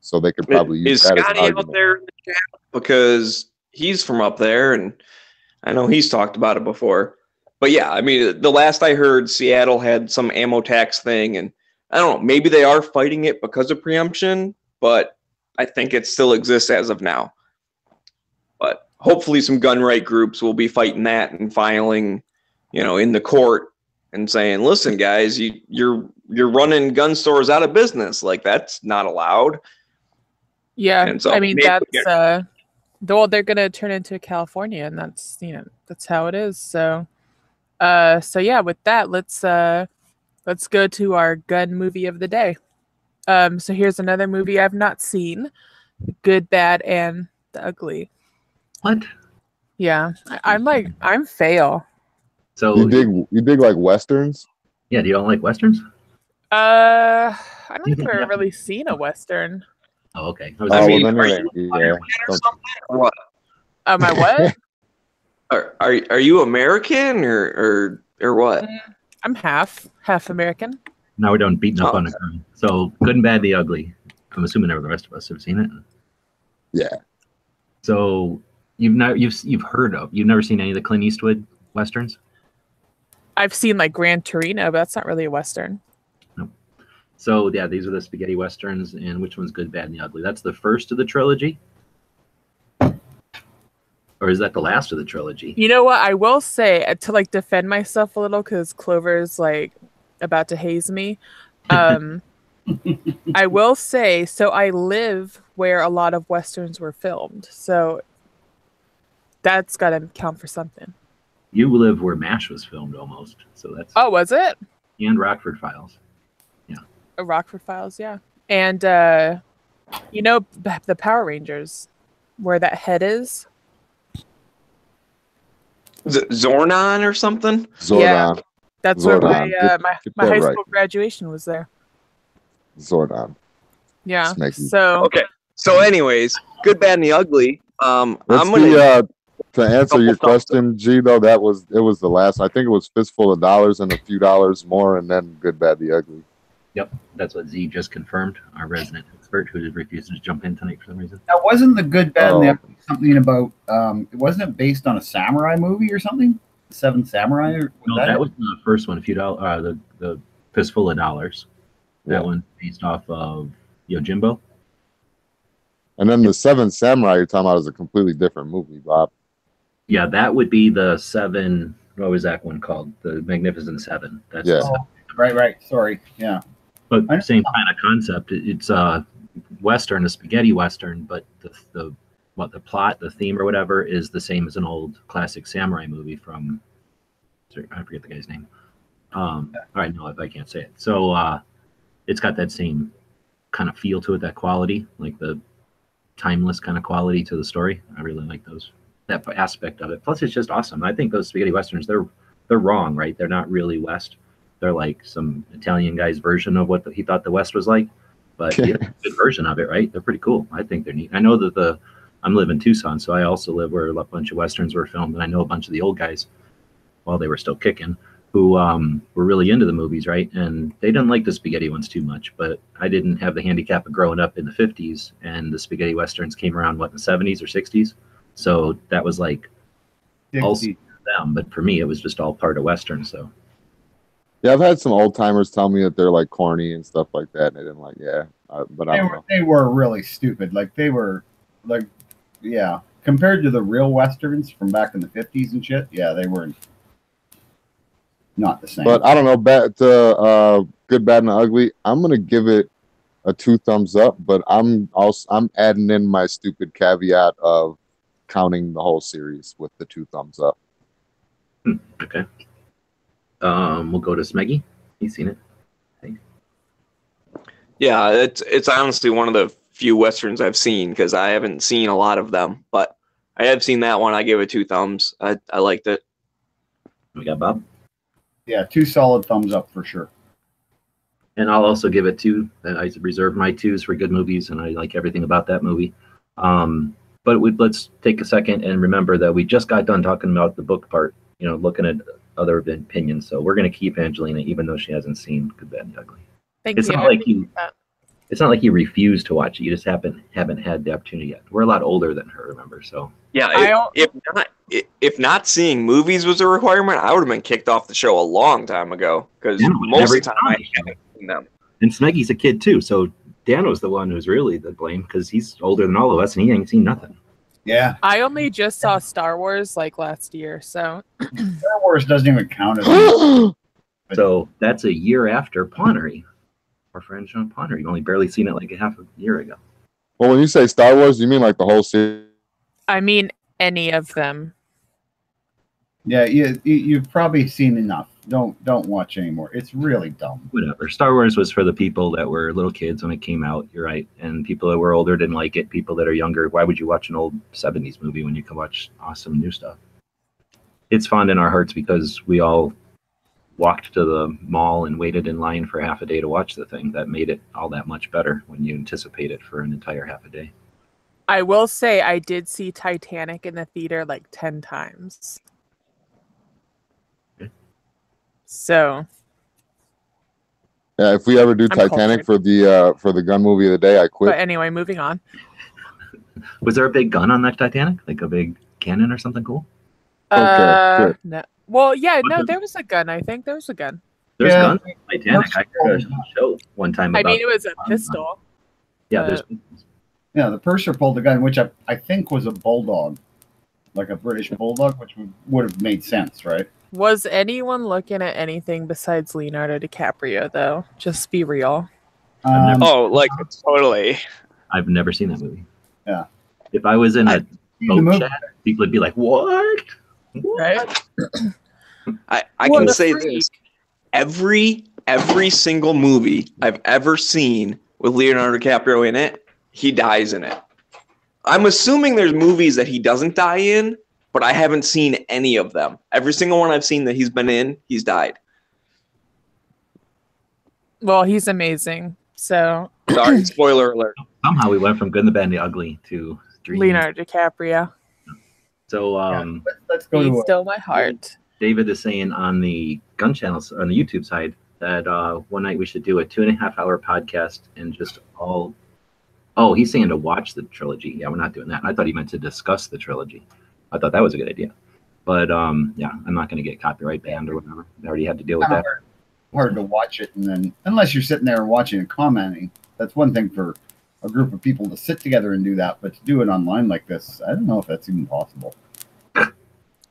So they could probably use that as an argument. Out there in the chat? Because he's from up there, and I know he's talked about it before. But yeah, the last I heard, Seattle had some ammo tax thing, and I don't know, maybe they are fighting it because of preemption, but I think it still exists as of now. But hopefully some gun right groups will be fighting that and filing, in the court and saying, "Listen, guys, you're running gun stores out of business. Like that's not allowed." Yeah, And so I mean maybe- well, they're gonna turn into California, and that's that's how it is. So, so yeah, with that, let's go to our gun movie of the day. So here's another movie I've not seen: Good, Bad, and the Ugly. What? Yeah, I'm fail. So You dig like westerns? yeah, do you don't like westerns? I don't think I've ever really seen a Western. Oh, okay. I mean, well, are then you yeah. or something? Or what? My what? Are you American or what? I'm half American. Now we're done beating up Oh. on a girl. So Good and Bad, the Ugly. I'm assuming the rest of us have seen it. Yeah. So you've never seen any of the Clint Eastwood westerns? I've seen like Gran Torino, but that's not really a Western. So yeah, these are the spaghetti westerns, and which one's Good, Bad, and the Ugly? That's the first of the trilogy, or is that the last of the trilogy? You know what? I will say to like defend myself a little because Clover's like about to haze me. I will say so. I live where a lot of westerns were filmed, so that's got to count for something. You live where MASH was filmed, almost. So that's Oh, was it? and Rockford Files. Rockford Files, yeah. And you know the Power Rangers, where that head is. Is it Zornon or something? Zordon. Yeah. That's where Zordon. my high that school graduation was there. Zordon. Yeah. Smeggy. So Okay. So, anyways, Good, Bad, and the Ugly. I'm Let's gonna. to answer your question, G, though, it was the last. I think it was Fistful of Dollars and a few dollars more, and then Good, Bad, the Ugly. Yep, that's what Z just confirmed, our resident expert who refused to jump in tonight for some reason. Now, wasn't the Good, Bad, and the Oh. Ugly something about? Wasn't it based on a samurai movie or something? The Seven Samurai? Or No, that was the first one. A few dollars. The Fistful of Dollars. That one based off of Yojimbo. And then the Seven Samurai you're talking about is a completely different movie, Bob. Yeah, that would be the seven. What was that one called? The Magnificent Seven. That's Yeah. the seven. Right. Sorry. Yeah. But I know. same kind of concept. It's a western, a spaghetti western, but the plot, the theme or whatever is the same as an old classic samurai movie from. Sorry, I forget the guy's name. All right, no, if I can't say it. So it's got that same kind of feel to it, that quality, like the timeless kind of quality to the story. I really like that aspect of it. Plus, it's just awesome. I think those spaghetti westerns, they're wrong, right? They're not really West. They're like some Italian guy's version of what he thought the West was like, but yeah, a good version of it, right? They're pretty cool. I think they're neat. I know that I'm living in Tucson, so I also live where a bunch of westerns were filmed, and I know a bunch of the old guys, while they were still kicking, who were really into the movies, right? And they didn't like the spaghetti ones too much, but I didn't have the handicap of growing up in the 50s, and the spaghetti westerns came around, in the 70s or 60s? So that was like also them, but for me, it was just all part of Western, so. Yeah, I've had some old timers tell me that they're like corny and stuff like that, and they didn't like, but I don't know. They were really stupid. Like they were, like, yeah, compared to the real westerns from back in the 50s and shit. Yeah, they were not the same. But I don't know. Back to Good, Bad, and the Ugly. I'm gonna give it a 2 thumbs up, but I'm adding in my stupid caveat of counting the whole series with the 2 thumbs up. Okay. We'll go to Smeggy. He's seen it. Yeah, it's honestly one of the few westerns I've seen because I haven't seen a lot of them, but I have seen that one. I gave it 2 thumbs. I liked it. We got Bob. Yeah, 2 solid thumbs up for sure. And I'll also give it 2. I reserve my 2s for good movies, and I like everything about that movie. But let's take a second and remember that we just got done talking about the book part, looking at other opinions. So we're going to keep Angelina, even though she hasn't seen Good, Bad, and Ugly. Thank you. It's not like you refuse to watch it. You just haven't had the opportunity yet. We're a lot older than her, remember? So yeah, if not seeing movies was a requirement, I would have been kicked off the show a long time ago because most of the time I haven't seen them. And Smeggy's a kid too, so Dan was the one who's really the blame because he's older than all of us and he ain't seen nothing. Yeah, I only just saw Star Wars like last year, so Star Wars doesn't even count as So that's a year after Pawnery. Our friend Sean Pawnery. You've only barely seen it like a half a year ago. Well, when you say Star Wars, you mean like the whole series? I mean, any of them. Yeah, you've probably seen enough. Don't watch anymore. It's really dumb. Whatever. Star Wars was for the people that were little kids when it came out. You're right. And people that were older didn't like it. People that are younger, why would you watch an old 70s movie when you can watch awesome new stuff? It's fond in our hearts because we all walked to the mall and waited in line for half a day to watch the thing. That made it all that much better when you anticipate it for an entire half a day. I will say I did see Titanic in the theater like 10 times. So Yeah, if we ever do I'm Titanic cultured. for the gun movie of the day, I quit. But anyway, moving on. Was there a big gun on that Titanic? Like a big cannon or something cool? Okay, No. Well, yeah, no, there was a gun. I think there was a gun. There's Yeah. guns on Titanic. I heard a show one time I about mean, it was a pistol. Yeah, there's Yeah, the purser pulled the gun, which I think was a bulldog, like a British bulldog, which would have made sense, right? Was anyone looking at anything besides Leonardo DiCaprio, though? Just be real. Um, Oh, like totally. I've never seen that movie. Yeah. If I was in a the boat movie- chat, people would be like, "What? What?" Right? I What can a say freak. this. Every single movie I've ever seen with Leonardo DiCaprio in it, he dies in it. I'm assuming there's movies that he doesn't die in, but I haven't seen any of them. Every single one I've seen that he's been in, he's died. Well, he's amazing. So, Sorry, spoiler alert. Somehow we went from Good, the Bad, and the Ugly to Dream. Leonardo DiCaprio. So let's go Be to still my heart. David is saying on the gun channels on the YouTube side that one night we should do a 2.5-hour podcast and just all. Oh, he's saying to watch the trilogy. Yeah, we're not doing that. I thought he meant to discuss the trilogy. I thought that was a good idea. But yeah, I'm not going to get copyright banned or whatever. I already had to deal with that. hard to watch it, and then unless you're sitting there watching and commenting, that's one thing for a group of people to sit together and do that. But to do it online like this, I don't know if that's even possible.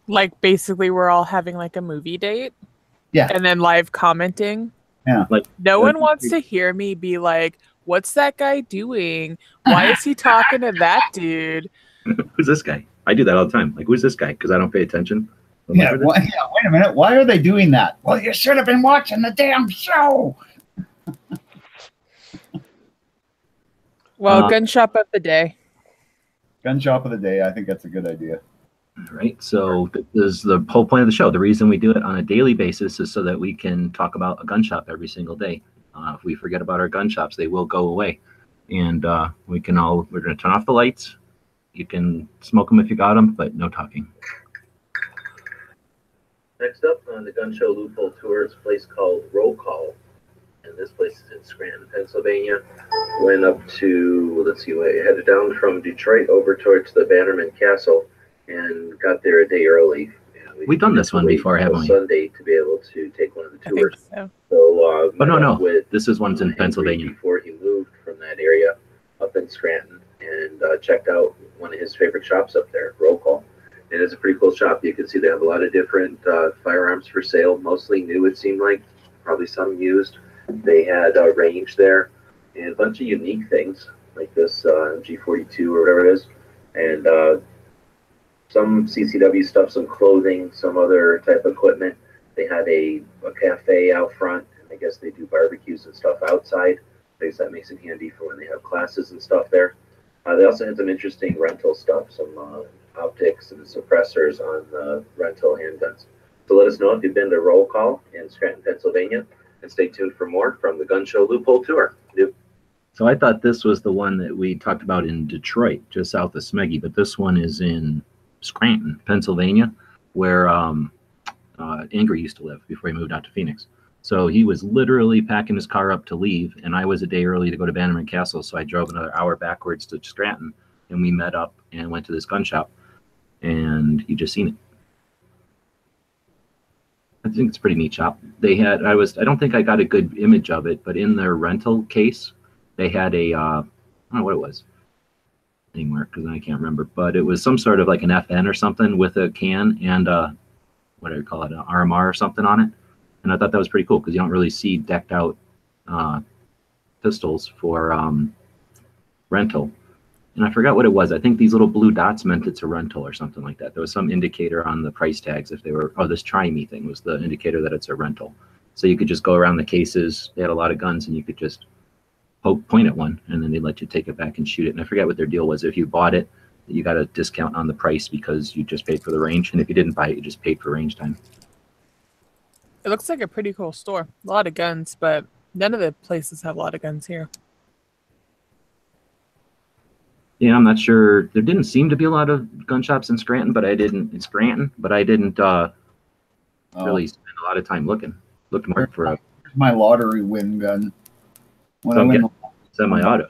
Like, basically, we're all having like a movie date. Yeah. And then live commenting. Yeah. Like No one wants to hear me be like, what's that guy doing? Why is he talking to that dude? who's this guy? I do that all the time. Like, who's this guy? Because I don't pay attention. I'm Yeah, like, wait a minute. Why are they doing that? Well, you should have been watching the damn show. Well, gun shop of the day. Gun shop of the day. I think that's a good idea. Right. So this is the whole point of the show. The reason we do it on a daily basis is so that we can talk about a gun shop every single day. If we forget about our gun shops, they will go away. And we're going to turn off the lights. You can smoke them if you got them, but no talking. Next up on the Gun Show Loophole Tour is a place called Roll Call. And this place is in Scranton, Pennsylvania. Went up to, let's see, we headed down from Detroit over towards the Bannerman Castle and got there a day early. We've done this one before, haven't we? Sunday to be able to take one of the I think tours. so. So, but no. This is one's in Pennsylvania. Before he moved from that area up in Scranton and checked out one of his favorite shops up there, Roll Call. And it's a pretty cool shop. You can see they have a lot of different firearms for sale, mostly new, it seemed like, probably some used. They had a range there and a bunch of unique things like this G42 or whatever it is. And some CCW stuff, some clothing, some other type of equipment. They had a cafe out front, and I guess they do barbecues and stuff outside. I guess that makes it handy for when they have classes and stuff there. They also had some interesting rental stuff, some optics and suppressors on the rental handguns. So let us know if you've been to Roll Call in Scranton, Pennsylvania, and stay tuned for more from the Gun Show Loophole Tour. So I thought this was the one that we talked about in Detroit, just south of Smeggy, but this one is in Scranton, Pennsylvania, where Ingrid used to live before he moved out to Phoenix. So he was literally packing his car up to leave, and I was a day early to go to Bannerman Castle, so I drove another hour backwards to Scranton, and we met up and went to this gun shop, and you just seen it. I think it's a pretty neat shop. They had, I don't think I got a good image of it, but in their rental case, they had a, I don't know what it was anymore because I can't remember, but it was some sort of like an FN or something with a can and what do you call it, an RMR or something on it. And I thought that was pretty cool because you don't really see decked out pistols for rental. And I forgot what it was. I think these little blue dots meant it's a rental or something like that. There was some indicator on the price tags if they were, oh, this try me thing was the indicator that it's a rental. So you could just go around the cases. They had a lot of guns and you could just point at one and then they'd let you take it back and shoot it. And I forget what their deal was. If you bought it, you got a discount on the price because you just paid for the range. And if you didn't buy it, you just paid for range time. It looks like a pretty cool store. A lot of guns, but none of the places have a lot of guns here. Yeah, I'm not sure. There didn't seem to be a lot of gun shops in Scranton, but I didn't really spend a lot of time looking. Looked more for a my lottery win gun. When I so win semi-auto.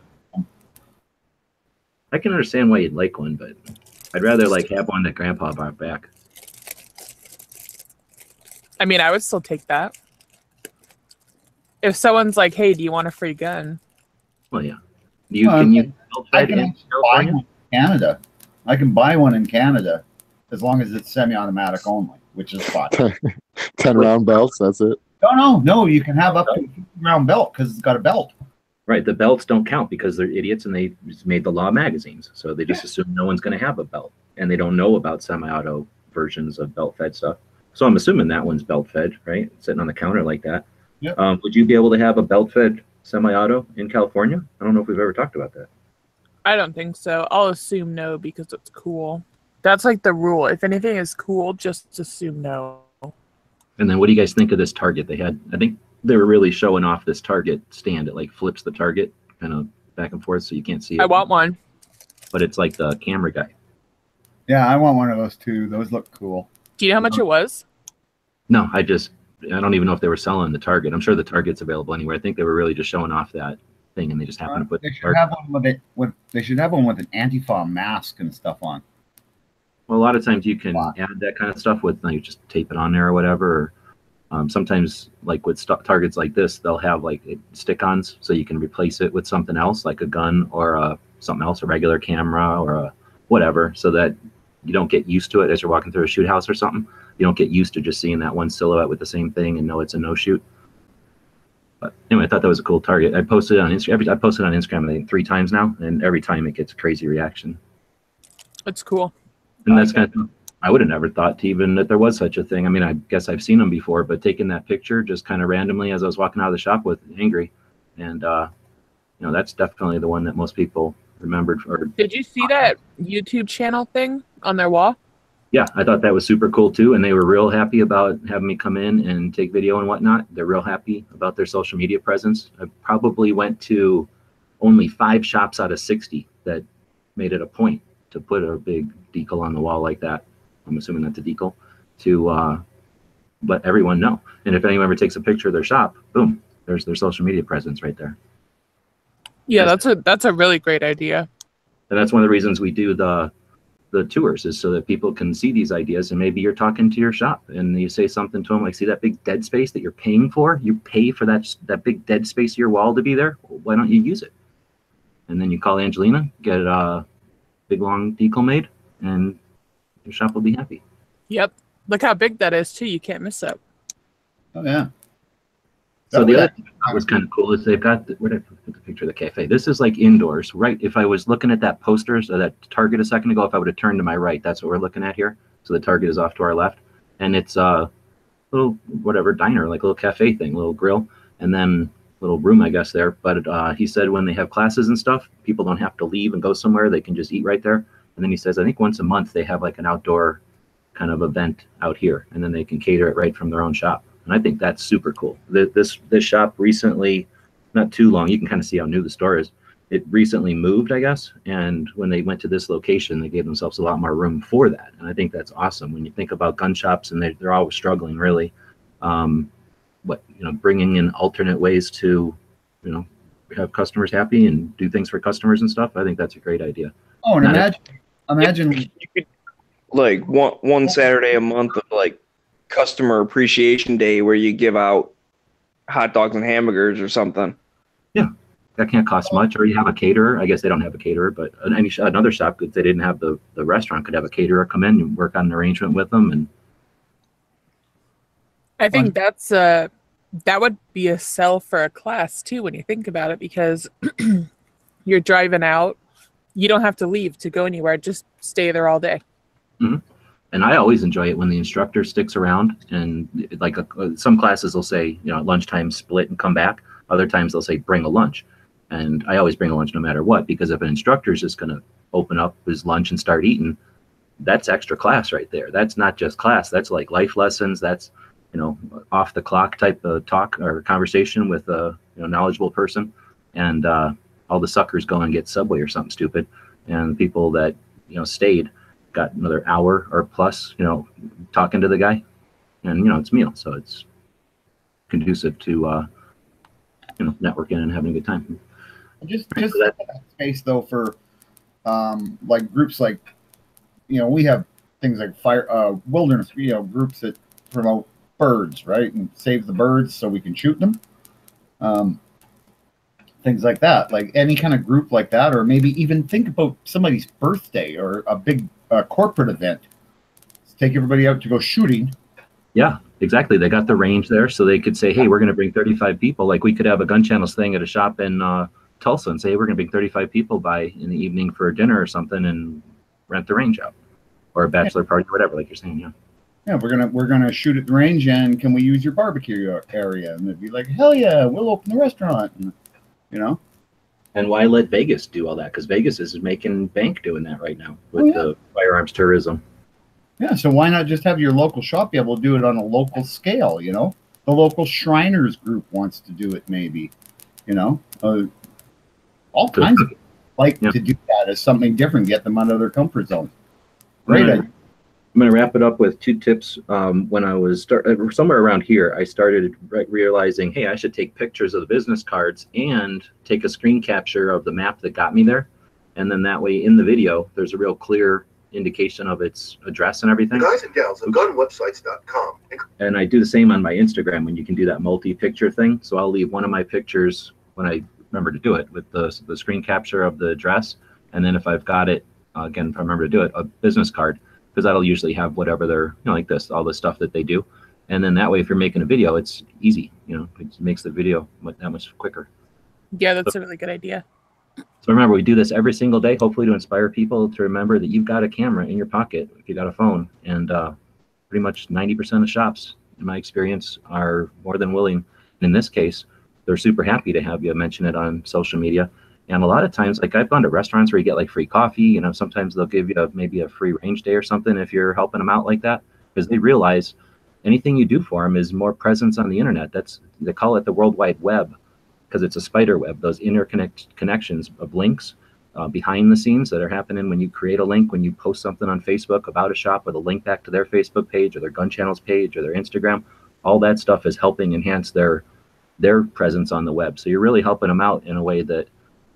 I can understand why you'd like one, but I'd rather like have one that Grandpa brought back. I mean, I would still take that. If someone's like, "Hey, do you want a free gun?" Well, yeah. Can you I can buy one in Canada. I can buy one in Canada as long as it's semi-automatic only, which is fine. 10 round belts, that's it. No. You can have up to a 50 round belt because it's got a belt. Right. The belts don't count because they're idiots and they just made the law magazines. So they just assume no one's going to have a belt. And they don't know about semi-auto versions of belt-fed stuff. So I'm assuming that one's belt-fed, right? Sitting on the counter like that. Yep. Would you be able to have a belt-fed semi-auto in California? I don't know if we've ever talked about that. I don't think so. I'll assume no because it's cool. That's like the rule. If anything is cool, just assume no. And then what do you guys think of this target they had? I think they were really showing off this target stand. It like flips the target kind of back and forth so you can't see it. I want one. But it's like the camera guy. Yeah, I want one of those too. Those look cool. Do you know how much it was? No, I don't even know if they were selling the target. I'm sure the target's available anywhere. I think they were really just showing off that thing and they just happened to put they the should target. have one with they should have one with an anti-foul mask and stuff on. Well, a lot of times you can add that kind of stuff with like just tape it on there or whatever. Or, sometimes like with targets like this, they'll have like stick-ons so you can replace it with something else like a gun or something else, a regular camera or a whatever, so that you don't get used to it as you're walking through a shoot house or something. You don't get used to just seeing that one silhouette with the same thing and know it's a no shoot. But anyway, I thought that was a cool target. I posted it on Instagram. I posted on Instagram I think 3 times now, and every time it gets a crazy reaction. It's cool. And that's kind of, I would have never thought even that there was such a thing. I mean, I guess I've seen them before, but taking that picture just kind of randomly as I was walking out of the shop with Angry, and that's definitely the one that most people remembered. Did you see that YouTube channel thing on their wall? Yeah, I thought that was super cool too, and they were real happy about having me come in and take video and whatnot. They're real happy about their social media presence. I probably went to only 5 shops out of 60 that made it a point to put a big decal on the wall like that. I'm assuming that's a decal to let everyone know. And if anyone ever takes a picture of their shop, boom, there's their social media presence right there. Yeah, that's a really great idea. And that's one of the reasons we do the tours, is so that people can see these ideas. And maybe you're talking to your shop and you say something to them like, see that big dead space that you're paying for? You pay for that big dead space of your wall to be there. Why don't you use it? And then you call Angelina, get a big long decal made, and your shop will be happy. Yep. Look how big that is too. You can't miss it. Oh yeah. So the other thing that was kind of cool is they've got where did I put the picture of the cafe? This is like indoors, right? If I was looking at that poster, so that Target a second ago, if I would have turned to my right, that's what we're looking at here. So the Target is off to our left, and it's a little whatever diner, like a little cafe thing, little grill, and then little room, I guess, there. But he said when they have classes and stuff, people don't have to leave and go somewhere; they can just eat right there. And then he says, I think once a month they have like an outdoor kind of event out here, and then they can cater it right from their own shop. And I think that's super cool. This shop recently, not too long, you can kind of see how new the store is. It recently moved, I guess. And when they went to this location, they gave themselves a lot more room for that. And I think that's awesome. When you think about gun shops, and they're always struggling, really, bringing in alternate ways to, have customers happy and do things for customers and stuff. I think that's a great idea. Oh, and imagine you could, like one Saturday a month of like customer appreciation day where you give out hot dogs and hamburgers or something. Yeah, that can't cost much. Or you have a caterer. I guess they don't have a caterer, but another shop, if they didn't have the restaurant, could have a caterer come in and work on an arrangement with them. And I think that's that would be a sell for a class too when you think about it, because you're driving out, you don't have to leave to go anywhere, just stay there all day. Mhm. And I always enjoy it when the instructor sticks around, and like some classes will say, you know, at lunchtime split and come back. Other times they'll say bring a lunch, and I always bring a lunch no matter what, because if an instructor is just going to open up his lunch and start eating, that's extra class right there. That's not just class. That's like life lessons. That's, you know, off the clock type of talk or conversation with a, you know, knowledgeable person. And all the suckers go and get Subway or something stupid, and people that, you know, stayed got another hour or plus, you know, talking to the guy, and, you know, it's meal, so it's conducive to you know, networking and having a good time. Just that space though for like groups like, you know, we have things like wilderness, you know, groups that promote birds, right, and save the birds so we can shoot them. Things like that, like any kind of group like that, or maybe even think about somebody's birthday or a big corporate event. Let's take everybody out to go shooting. Yeah, exactly. They got the range there, so they could say, hey, we're going to bring 35 people. Like we could have a gun channels thing at a shop in Tulsa and say, hey, we're going to bring 35 people by in the evening for dinner or something, and rent the range out, or a bachelor party, whatever, like you're saying. Yeah, we're gonna shoot at the range, and can we use your barbecue area? And they'd be like, hell yeah, we'll open the restaurant. And, you know. And why let Vegas do all that? Because Vegas is making bank doing that right now with the firearms tourism. Yeah, so why not just have your local shop be able to do it on a local scale, you know? The local Shriners group wants to do it, maybe, you know? All kinds of like to do that as something different, get them out of their comfort zone. Great idea. I'm going to wrap it up with 2 tips. When I was somewhere around here, I started realizing, hey, I should take pictures of the business cards and take a screen capture of the map that got me there. And then that way in the video, there's a real clear indication of its address and everything. Guys and gals of gunwebsites.com. And I do the same on my Instagram when you can do that multi-picture thing. So I'll leave one of my pictures when I remember to do it with the screen capture of the address. And then if I've got it, again, if I remember to do it, a business card, because that'll usually have whatever they're, you know, like this, all the stuff that they do. And then that way, if you're making a video, it's easy, you know, it makes the video that much quicker. Yeah, that's a really good idea. So remember, we do this every single day, hopefully to inspire people to remember that you've got a camera in your pocket if you got a phone. And pretty much 90% of shops, in my experience, are more than willing. In this case, they're super happy to have you mention it on social media. And a lot of times, like I've gone to restaurants where you get like free coffee, you know, sometimes they'll give you maybe a free range day or something if you're helping them out like that, because they realize anything you do for them is more presence on the internet. They call it the World Wide Web, because it's a spider web, those connections of links behind the scenes that are happening when you create a link, when you post something on Facebook about a shop with a link back to their Facebook page or their gun channels page or their Instagram. All that stuff is helping enhance their presence on the web. So you're really helping them out in a way that,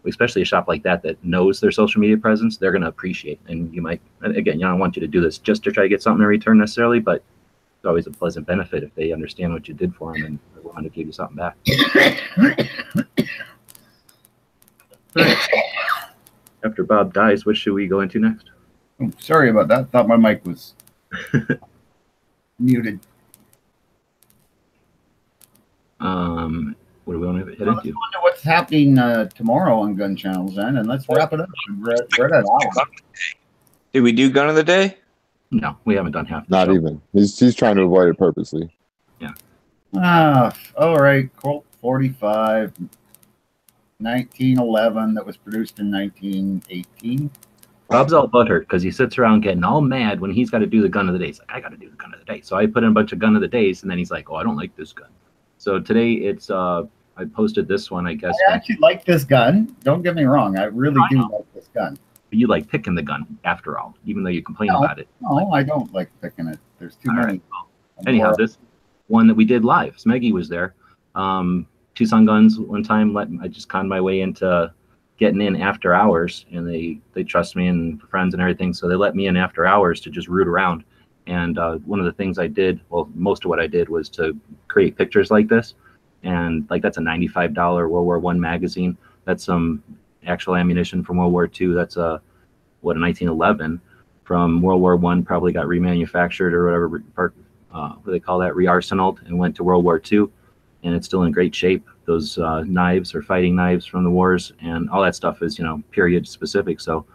especially a shop like that knows their social media presence, they're going to appreciate. And you might, again, I don't want you to do this just to try to get something in return necessarily, but it's always a pleasant benefit if they understand what you did for them and they want to give you something back. After Bob dies, what should we go into next? Oh, sorry about that. Thought my mic was muted. What do we want to head into? Let's go into what's happening tomorrow on Gun Channels then, and let's wrap it up. We're at an hour. Did we do gun of the day? No, we haven't done half. Not even. He's trying to avoid it purposely. Yeah. All right. Colt 45, 1911, that was produced in 1918. Bob's all butthurt because he sits around getting all mad when he's got to do the gun of the day. He's like, I got to do the gun of the day. So I put in a bunch of gun of the days, and then he's like, oh, I don't like this gun. So today it's I posted this one, I guess. I actually like this gun. Don't get me wrong. I really do like this gun. But you like picking the gun after all, even though you complain about it. No, I don't like picking it. There's too many. Right. Well, anyhow, this one that we did live, Smeggy was there. Tucson Guns one time, I just conned my way into getting in after hours, and they trust me and friends and everything, so they let me in after hours to just root around. And one of the things I did, well, most of what I did was to create pictures like this. And like that's a $95 World War I magazine. That's some actual ammunition from World War II. That's a 1911 from World War I, probably got remanufactured or whatever what do they call that, re-arsenaled and went to World War II, and it's still in great shape. Those knives or fighting knives from the wars and all that stuff is, period specific. So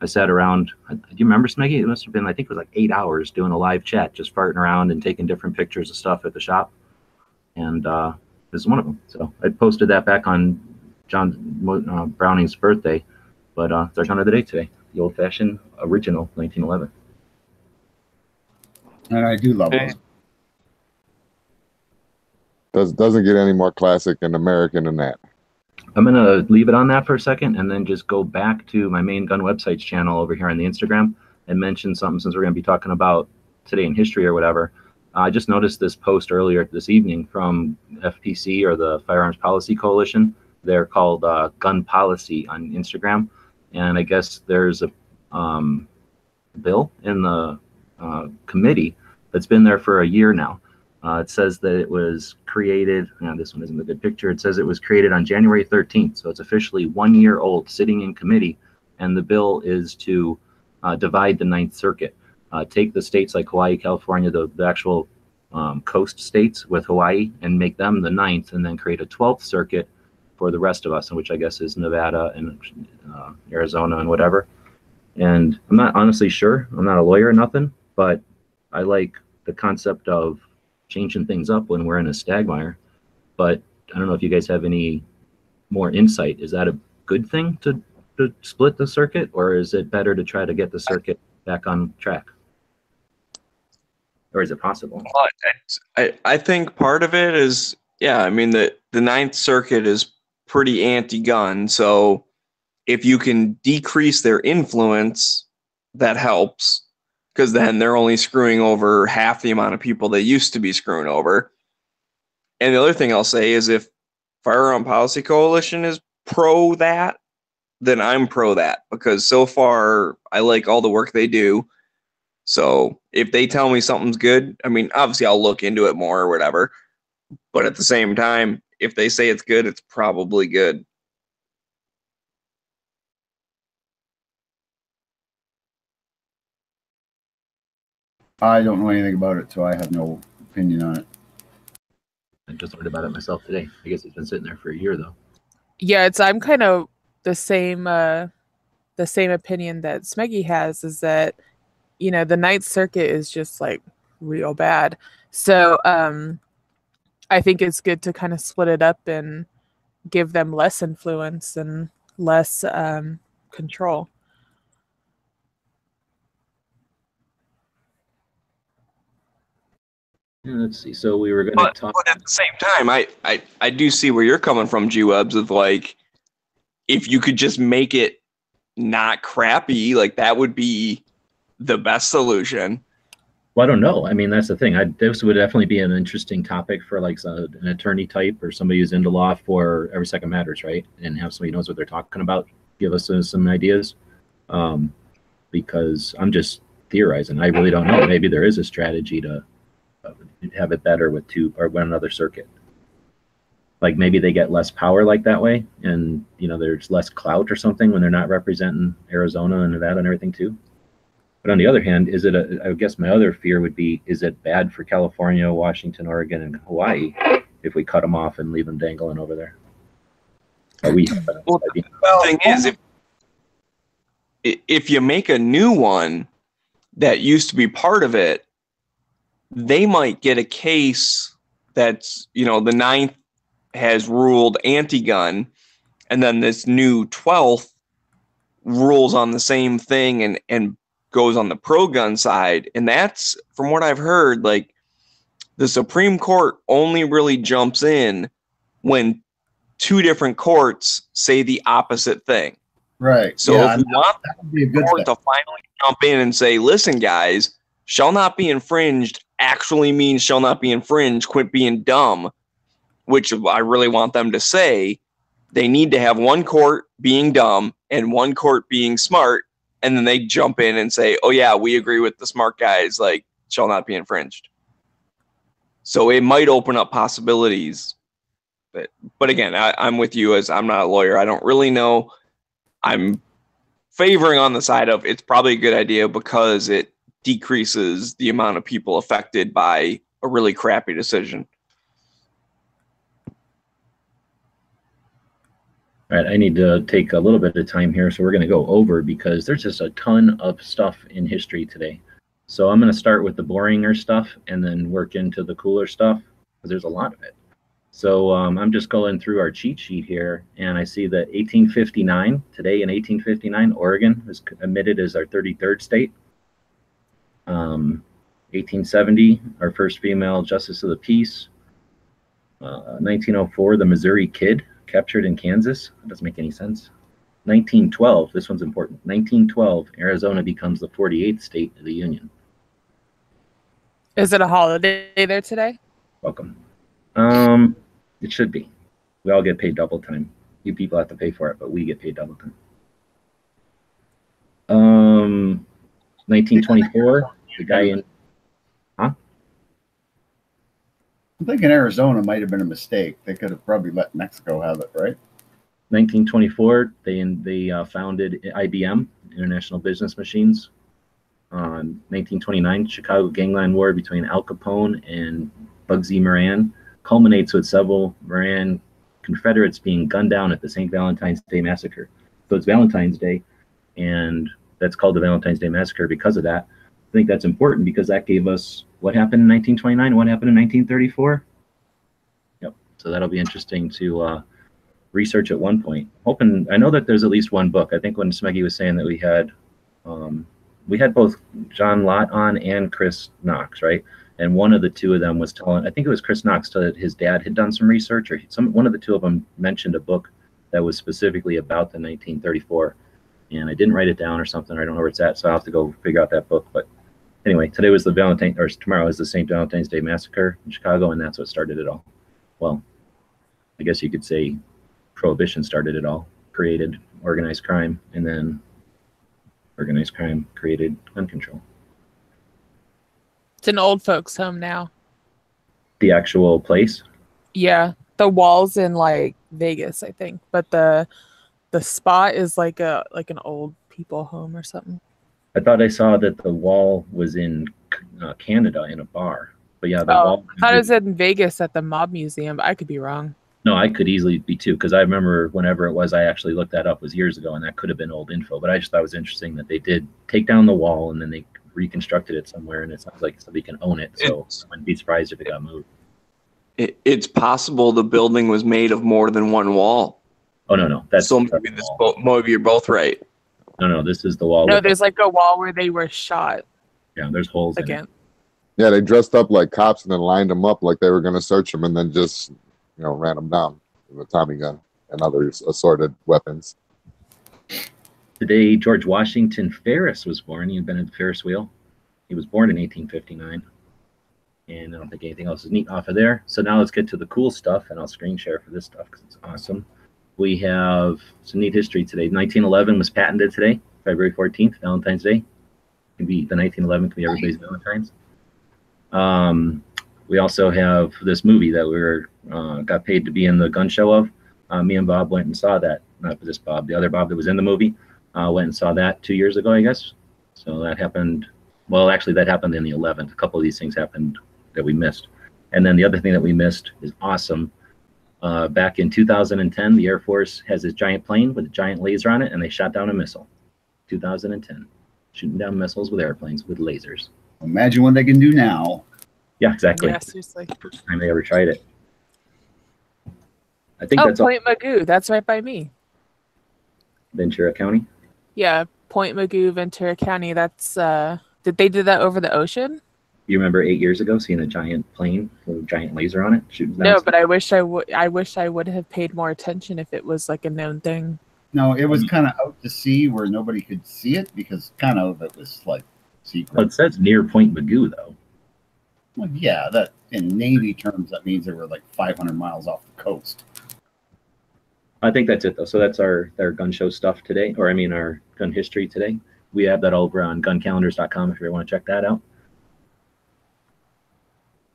I sat around. Do you remember, Smeggy? It must have been, I think it was like 8 hours doing a live chat, just farting around and taking different pictures of stuff at the shop. And this is one of them. So I posted that back on John Browning's birthday, but they're kind of the day today. The old-fashioned original 1911. And I do love those. Doesn't get any more classic and American than that. I'm going to leave it on that for a second and then just go back to my main gun websites channel over here on the Instagram and mention something, since we're going to be talking about today in history or whatever. I just noticed this post earlier this evening from FPC, or the Firearms Policy Coalition. They're called Gun Policy on Instagram. And I guess there's a bill in the committee that's been there for a year now. It says that it was created, this one isn't a good picture. It says it was created on January 13th. So it's officially 1 year old, sitting in committee. And the bill is to divide the Ninth Circuit. Take the states like Hawaii, California, the actual coast states with Hawaii, and make them the ninth, and then create a 12th circuit for the rest of us, which I guess is Nevada and Arizona and whatever. And I'm not honestly sure. I'm not a lawyer or nothing, but I like the concept of changing things up when we're in a stagmire. But I don't know if you guys have any more insight. Is that a good thing to split the circuit, or is it better to try to get the circuit back on track? Or is it possible? I think part of it is, I mean, the Ninth Circuit is pretty anti-gun. So if you can decrease their influence, that helps, because then they're only screwing over half the amount of people they used to be screwing over. And the other thing I'll say is, if Firearm Policy Coalition is pro that, then I'm pro that, because so far I like all the work they do. So if they tell me something's good, I mean, obviously I'll look into it more or whatever. But at the same time, if they say it's good, it's probably good. I don't know anything about it, so I have no opinion on it. I just learned about it myself today. I guess it's been sitting there for a year, though. Yeah, I'm kind of the same opinion that Smeggy has, is that, the Ninth Circuit is just like real bad. So I think it's good to kind of split it up and give them less influence and less control. Yeah, let's see. So we were going to talk. But at the same time, I do see where you're coming from, G-Webs, of like, if you could just make it not crappy, like that would be the best solution. Well, I don't know. I mean, that's the thing. This would definitely be an interesting topic for like an attorney type or somebody who's into law for Every Second Matters, right? And have somebody who knows what they're talking about give us some ideas. Because I'm just theorizing. I really don't know. Maybe there is a strategy to have it better with two or one another circuit. Like maybe they get less power like that way, and there's less clout or something when they're not representing Arizona and Nevada and everything too. But on the other hand, I guess my other fear would be, is it bad for California, Washington, Oregon, and Hawaii if we cut them off and leave them dangling over there? The thing is, if you make a new one that used to be part of it, they might get a case that's, the Ninth has ruled anti-gun, and then this new 12th rules on the same thing and goes on the pro-gun side. And that's, from what I've heard, like the Supreme Court only really jumps in when two different courts say the opposite thing. Right. So if we want the court to finally jump in and say, listen, guys, shall not be infringed actually means shall not be infringed, quit being dumb, which I really want them to say, they need to have one court being dumb and one court being smart, and then they jump in and say, oh yeah, we agree with the smart guys, like, shall not be infringed. So it might open up possibilities. But again, I'm with you, as I'm not a lawyer. I don't really know. I'm favoring on the side of it's probably a good idea because it decreases the amount of people affected by a really crappy decision. All right, I need to take a little bit of time here, so we're going to go over because there's just a ton of stuff in history today. So I'm going to start with the boringer stuff and then work into the cooler stuff because there's a lot of it. So I'm just going through our cheat sheet here, and I see that 1859, today in 1859, Oregon was admitted as our 33rd state. 1870, our first female justice of the peace. 1904, the Missouri Kid captured in Kansas. That doesn't make any sense. 1912, this one's important. 1912, Arizona becomes the 48th state of the Union. Is it a holiday there today? Welcome. It should be. We all get paid double time. You people have to pay for it, but we get paid double time. 1924, the guy in... Huh? I'm thinking Arizona might have been a mistake. They could have probably let Mexico have it, right? 1924, they founded IBM, International Business Machines. 1929, Chicago Gangland War between Al Capone and Bugsy Moran culminates with several Moran Confederates being gunned down at the St. Valentine's Day Massacre. So it's Valentine's Day, and that's called the Valentine's Day Massacre because of that. I think that's important because that gave us what happened in 1929, what happened in 1934. Yep. So that'll be interesting to research at one point. I know that there's at least one book. I think when Smeggy was saying that we had both John Lott on and Chris Knox, right? And one of the two of them was telling, I think it was Chris Knox, that his dad had done some research, or one of the two of them mentioned a book that was specifically about the 1934. And I didn't write it down or something. I don't know where it's at, so I'll have to go figure out that book. But anyway, today was tomorrow is the St. Valentine's Day Massacre in Chicago, and that's what started it all. Well, I guess you could say Prohibition started it all, created organized crime, and then organized crime created gun control. It's an old folks' home now. The actual place? Yeah, the wall's in like Vegas, I think, but the spot is like an old people home or something. I thought I saw that the wall was in Canada in a bar, but yeah, the wall. I thought it was in Vegas at the Mob Museum. But I could be wrong. No, I could easily be too, because I remember whenever it was, I actually looked that up, was years ago, and that could have been old info. But I just thought it was interesting that they did take down the wall and then they reconstructed it somewhere, and it sounds like somebody can own it. So I wouldn't be surprised if it got moved. It's possible the building was made of more than one wall. Oh no, that's so maybe you're both right. No, this is the wall. No, there's like a wall where they were shot. Yeah, there's holes again. In it. Yeah, they dressed up like cops and then lined them up like they were going to search them, and then just ran them down with a Tommy gun and other assorted weapons. Today, George Washington Ferris was born. He invented the Ferris wheel. He was born in 1859. And I don't think anything else is neat off of there. So now let's get to the cool stuff, and I'll screen share for this stuff because it's awesome. We have some neat history today. 1911 was patented today, February 14th, Valentine's Day. Can be the 1911 can be everybody's Valentine's. We also have this movie that we got paid to be in the gun show of. Me and Bob went and saw that. Not this Bob, the other Bob that was in the movie. Went and saw that 2 years ago, I guess. So that happened. Well, actually, that happened in the 11th. A couple of these things happened that we missed. And then the other thing that we missed is awesome. Back in 2010, the Air Force has this giant plane with a giant laser on it, and they shot down a missile. 2010, shooting down missiles with airplanes with lasers. Imagine what they can do now. Yeah, exactly. Yeah, seriously. First time they ever tried it. I think that's Point Magoo. That's right by me. Ventura County. Yeah, Point Magoo, Ventura County. That's did they do that over the ocean? You remember 8 years ago seeing a giant plane with a giant laser on it shooting down? No, but I wish I would have paid more attention if it was like a known thing. No, it was kind of out to sea where nobody could see it because kind of it was like secret. Well, it says near Point Magoo though. Well, yeah, that in Navy terms that means they were like 500 miles off the coast. I think that's it though. So that's our gun show stuff today, or I mean our gun history today. We have that over on guncalendars.com if you want to check that out.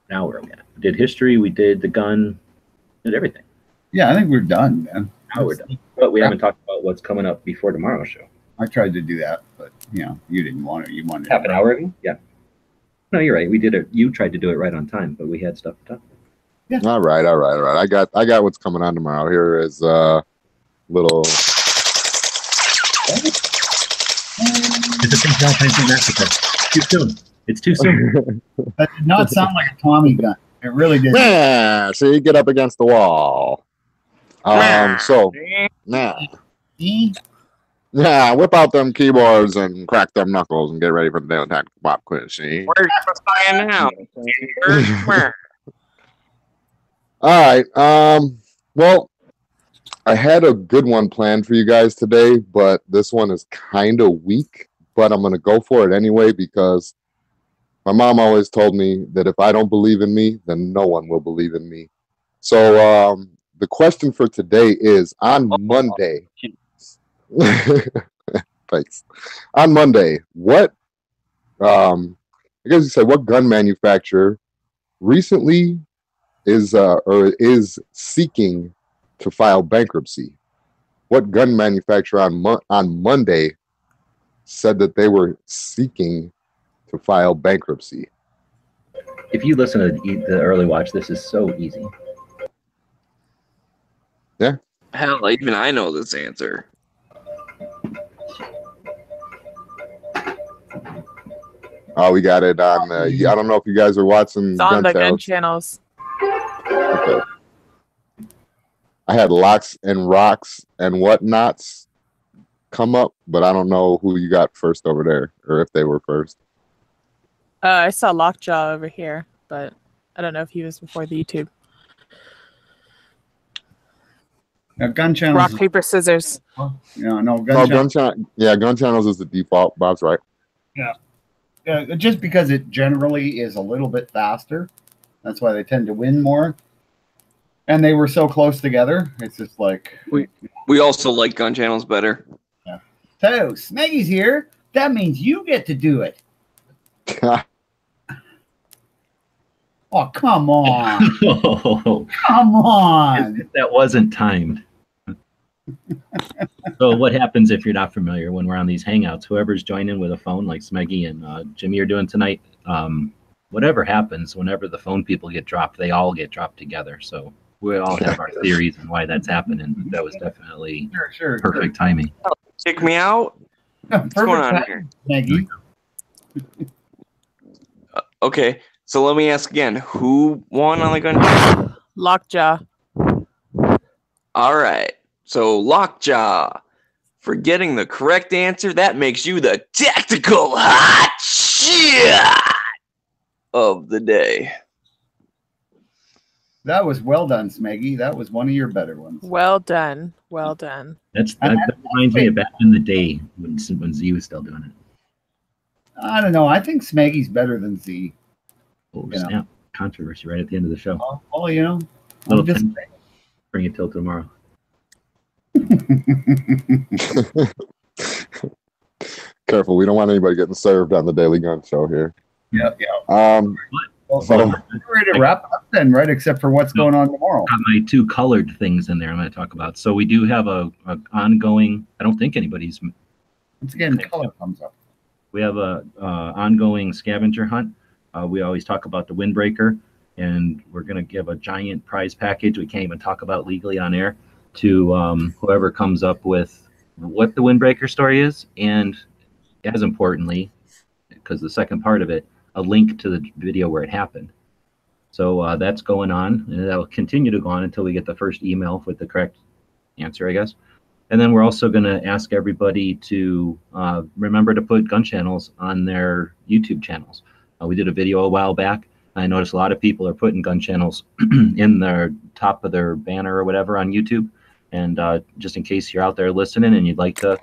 Now where are we at? We did history, we did the gun, did everything. Yeah, I think we're done, man. Now we're done. But we haven't talked about what's coming up before tomorrow's show. I tried to do that, but you didn't want it. You wanted half an hour ago? Yeah. No, you're right. We did it. You tried to do it right on time, but we had stuff to talk about. All right. I got what's coming on tomorrow. Here is little. It's a St. Valentine's Day massacre. Too soon. It's too soon. That did not sound like a Tommy gun. It really did. Yeah, see, get up against the wall. So, yeah, whip out them keyboards and crack them knuckles and get ready for the daily tactical pop quiz. See. Where's the sign now? All right. Well, I had a good one planned for you guys today, but this one is kind of weak. But I'm going to go for it anyway because my mom always told me that if I don't believe in me, then no one will believe in me. So the question for today is on Monday. Thanks. On Monday, what? I guess you said what gun manufacturer recently is seeking to file bankruptcy? What gun manufacturer on Monday said that they were seeking to file bankruptcy? If you listen to the early watch, this is so easy. Yeah. Hell, even I know this answer. Oh, we got it on. I don't know if you guys are watching. It's on the gun channels. Okay. I had locks and rocks and whatnots come up, but I don't know who you got first over there, or if they were first. I saw Lockjaw over here, but I don't know if he was before the YouTube. Gun channels. Rock, paper, scissors. Yeah, no, gun channels is the default. Bob's right. Yeah. Just because it generally is a little bit faster. That's why they tend to win more. And they were so close together. It's just like... We also like gun channels better. Yeah. So, Smeggy's here. That means you get to do it. Oh, come on. Come on. That wasn't timed. So what happens if you're not familiar when we're on these hangouts? Whoever's joining with a phone like Smeggy and Jimmy are doing tonight, whatever happens, whenever the phone people get dropped, they all get dropped together. So we all have our theories and why that's happening. That was definitely perfect timing. Kick me out? What's going on here? Smeggy. Okay, so let me ask again. Who won on the gun channel? Lockjaw. All right. So Lockjaw, for getting the correct answer, that makes you the tactical hot shot of the day. That was well done, Smeggy. That was one of your better ones. Well done. Well done. That reminds me of back in the day when Z was still doing it. I don't know. I think Smeggy's better than Z. Oh, snap. Controversy right at the end of the show. Well, you know. Bring it till tomorrow. Careful, we don't want anybody getting served on the Daily Gun Show here. Yeah. Well, we're ready to wrap up then, right? Except for what's going on tomorrow. Got my two colored things in there I'm going to talk about. So we do have a ongoing, I don't think anybody's... Once again, color comes up. We have a ongoing scavenger hunt. We always talk about the windbreaker, and we're going to give a giant prize package we can't even talk about legally on air to whoever comes up with what the windbreaker story is, and as importantly, because the second part of it, a link to the video where it happened. So that's going on, and that will continue to go on until we get the first email with the correct answer, I guess. And then we're also going to ask everybody to remember to put gun channels on their YouTube channels. We did a video a while back. I noticed a lot of people are putting gun channels in their top of their banner or whatever on YouTube. And just in case you're out there listening and you'd like to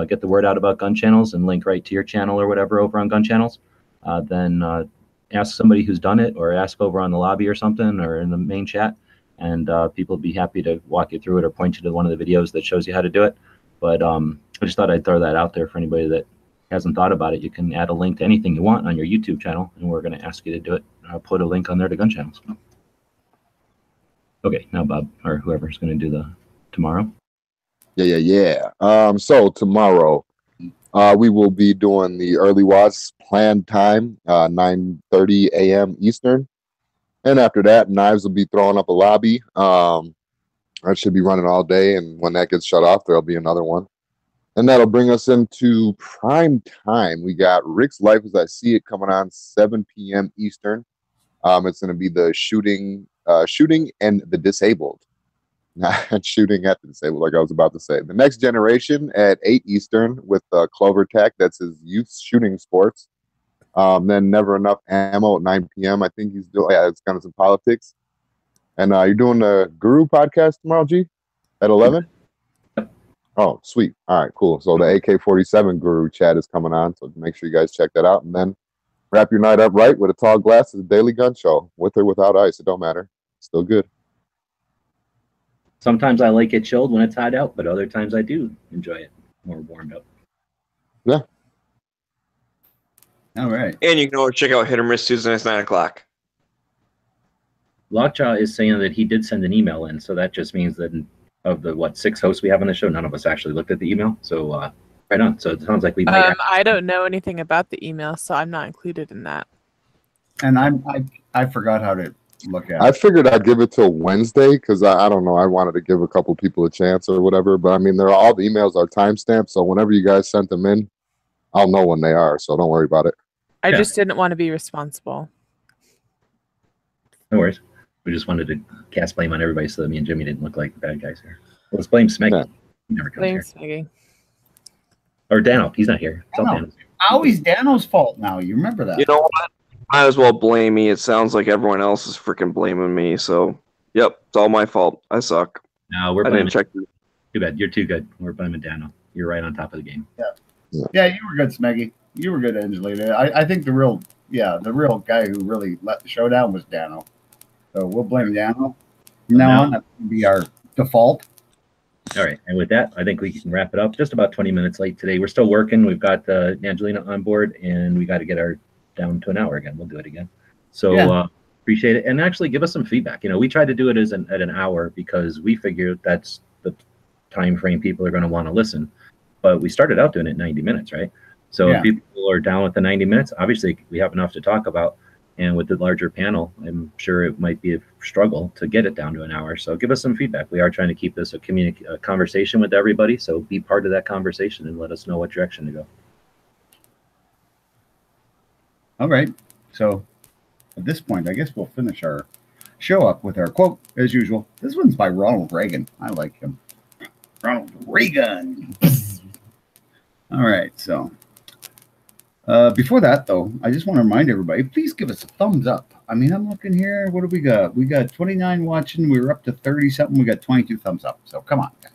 get the word out about gun channels and link right to your channel or whatever over on gun channels, then ask somebody who's done it, or ask over on the lobby or something, or in the main chat. And people would be happy to walk you through it or point you to one of the videos that shows you how to do it. But I just thought I'd throw that out there for anybody that hasn't thought about it. You can add a link to anything you want on your YouTube channel, and we're going to ask you to do it. I'll put a link on there to gun channels. Okay, now Bob, or whoever's going to do the tomorrow. Yeah. So tomorrow, We will be doing the early watch planned time, 9:30 a.m. Eastern. And after that, Knives will be throwing up a lobby. That should be running all day. And when that gets shut off, there'll be another one. And that'll bring us into prime time. We got Rick's Life as I See It coming on 7 p.m. Eastern. It's going to be the shooting and the disabled. Not shooting at the disabled, like I was about to say. The Next Generation at 8 Eastern with Clover Tech. That's his youth shooting sports. Then Never Enough Ammo at 9 p.m. I think he's doing, yeah, it's kind of some politics. And you're doing the Guru podcast tomorrow, G, at 11? Oh, sweet. All right, cool. So the AK-47 Guru chat is coming on, so make sure you guys check that out. And then wrap your night up right with a tall glass of the Daily Gun Show. With or without ice, it don't matter. Still good. Sometimes I like it chilled when it's hot out, but other times I do enjoy it more warmed up. Yeah. All right. And you can always check out Hit or Miss Tuesday nights 9 o'clock. Lockjaw is saying that he did send an email in, so that just means that of the 6 hosts we have on the show, none of us actually looked at the email. So right on. So it sounds like we might. I don't know anything about the email, so I'm not included in that. And I forgot how to look at it. I figured I'd give it till Wednesday because I don't know. I wanted to give a couple people a chance or whatever. But I mean, all the emails are timestamped, so whenever you guys sent them in, I'll know when they are. So don't worry about it. I just didn't want to be responsible. No worries. We just wanted to cast blame on everybody so that me and Jimmy didn't look like the bad guys here. Well, let's blame Smeggy. Yeah. He never comes Blame here. Smeggy. Or Dano. He's not here. It's all Dano. Dano's. Always Dano's fault now. You remember that? You know what? Might as well blame me. It sounds like everyone else is freaking blaming me. So, yep, it's all my fault. I suck. No, we're I blaming. didn't check. Too bad. You're too good. We're blaming Dano. You're right on top of the game. Yeah, you were good, Smeggy. You were good, Angelina. I think the real guy who really let the show down was Dano. So we'll blame Dano. From now on, that will be our default. All right. And with that, I think we can wrap it up. Just about 20 minutes late today. We're still working. We've got Angelina on board, and we got to get our down to an hour again. We'll do it again. So appreciate it. And actually give us some feedback. We tried to do it at an hour because we figured that's the time frame people are going to want to listen. But we started out doing it 90 minutes, right? So if people are down with the 90 minutes, obviously we have enough to talk about. And with the larger panel, I'm sure it might be a struggle to get it down to an hour. So give us some feedback. We are trying to keep this a conversation with everybody. So be part of that conversation and let us know what direction to go. All right. So at this point, I guess we'll finish our show up with our quote as usual. This one's by Ronald Reagan. I like him. Ronald Reagan. All right. So before that, though, I just want to remind everybody, please give us a thumbs up. I mean, I'm looking here. What do we got? We got 29 watching. We were up to 30 something. We got 22 thumbs up. So come on, guys.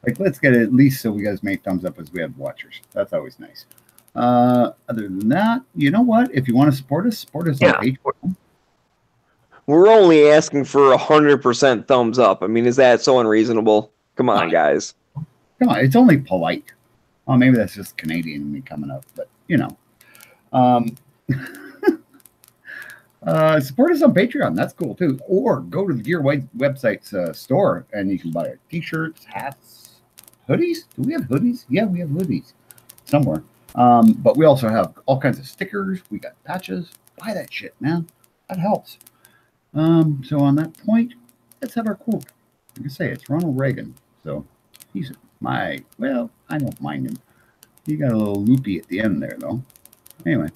Like, let's get at least so we guys make thumbs up as we have watchers. That's always nice. Other than that, you know what? If you want to support us on Patreon. We're only asking for 100% thumbs up. I mean, is that so unreasonable? Come on, guys. Come on. It's only polite. Oh, maybe that's just Canadian in me coming up, but support us on Patreon. That's cool too. Or go to the Gear White website's store and you can buy our t-shirts, hats, hoodies. Do we have hoodies? Yeah, we have hoodies somewhere. But we also have all kinds of stickers. We got patches. Buy that shit, man. That helps. So on that point, let's have our quote. Like I say, it's Ronald Reagan. So he's I don't mind him. He got a little loopy at the end there, though. Anyway,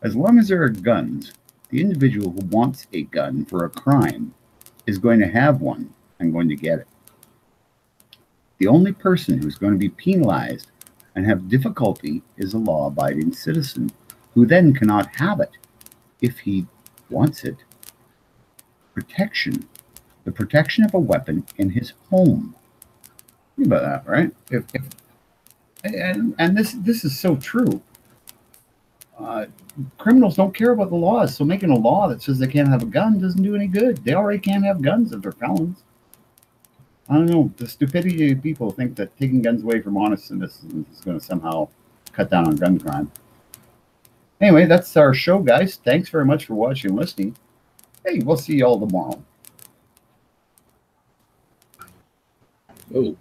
as long as there are guns, the individual who wants a gun for a crime is going to have one and going to get it. The only person who's going to be penalized and have difficulty is a law-abiding citizen who then cannot have it if he wants it. Protection. The protection of a weapon in his home. Think about that, right? And this is so true. Criminals don't care about the laws, so making a law that says they can't have a gun doesn't do any good. They already can't have guns if they're felons. I don't know. The stupidity of people think that taking guns away from honest citizens is going to somehow cut down on gun crime. Anyway, that's our show, guys. Thanks very much for watching and listening. Hey, we'll see you all tomorrow. Oh.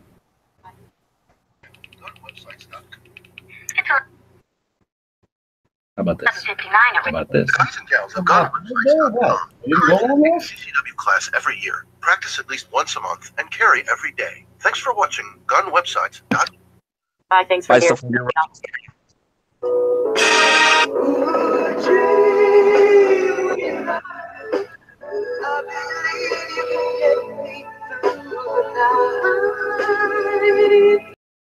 Websites.com. How about this? 7:59 How already. about this? Guys and gals of What? gunwebsites.com. You didn't go on this? CCW class every year. Practice at least once a month and carry every day. Thanks for watching gunwebsites.com. Bye, thanks for Bye, hearing. stuff.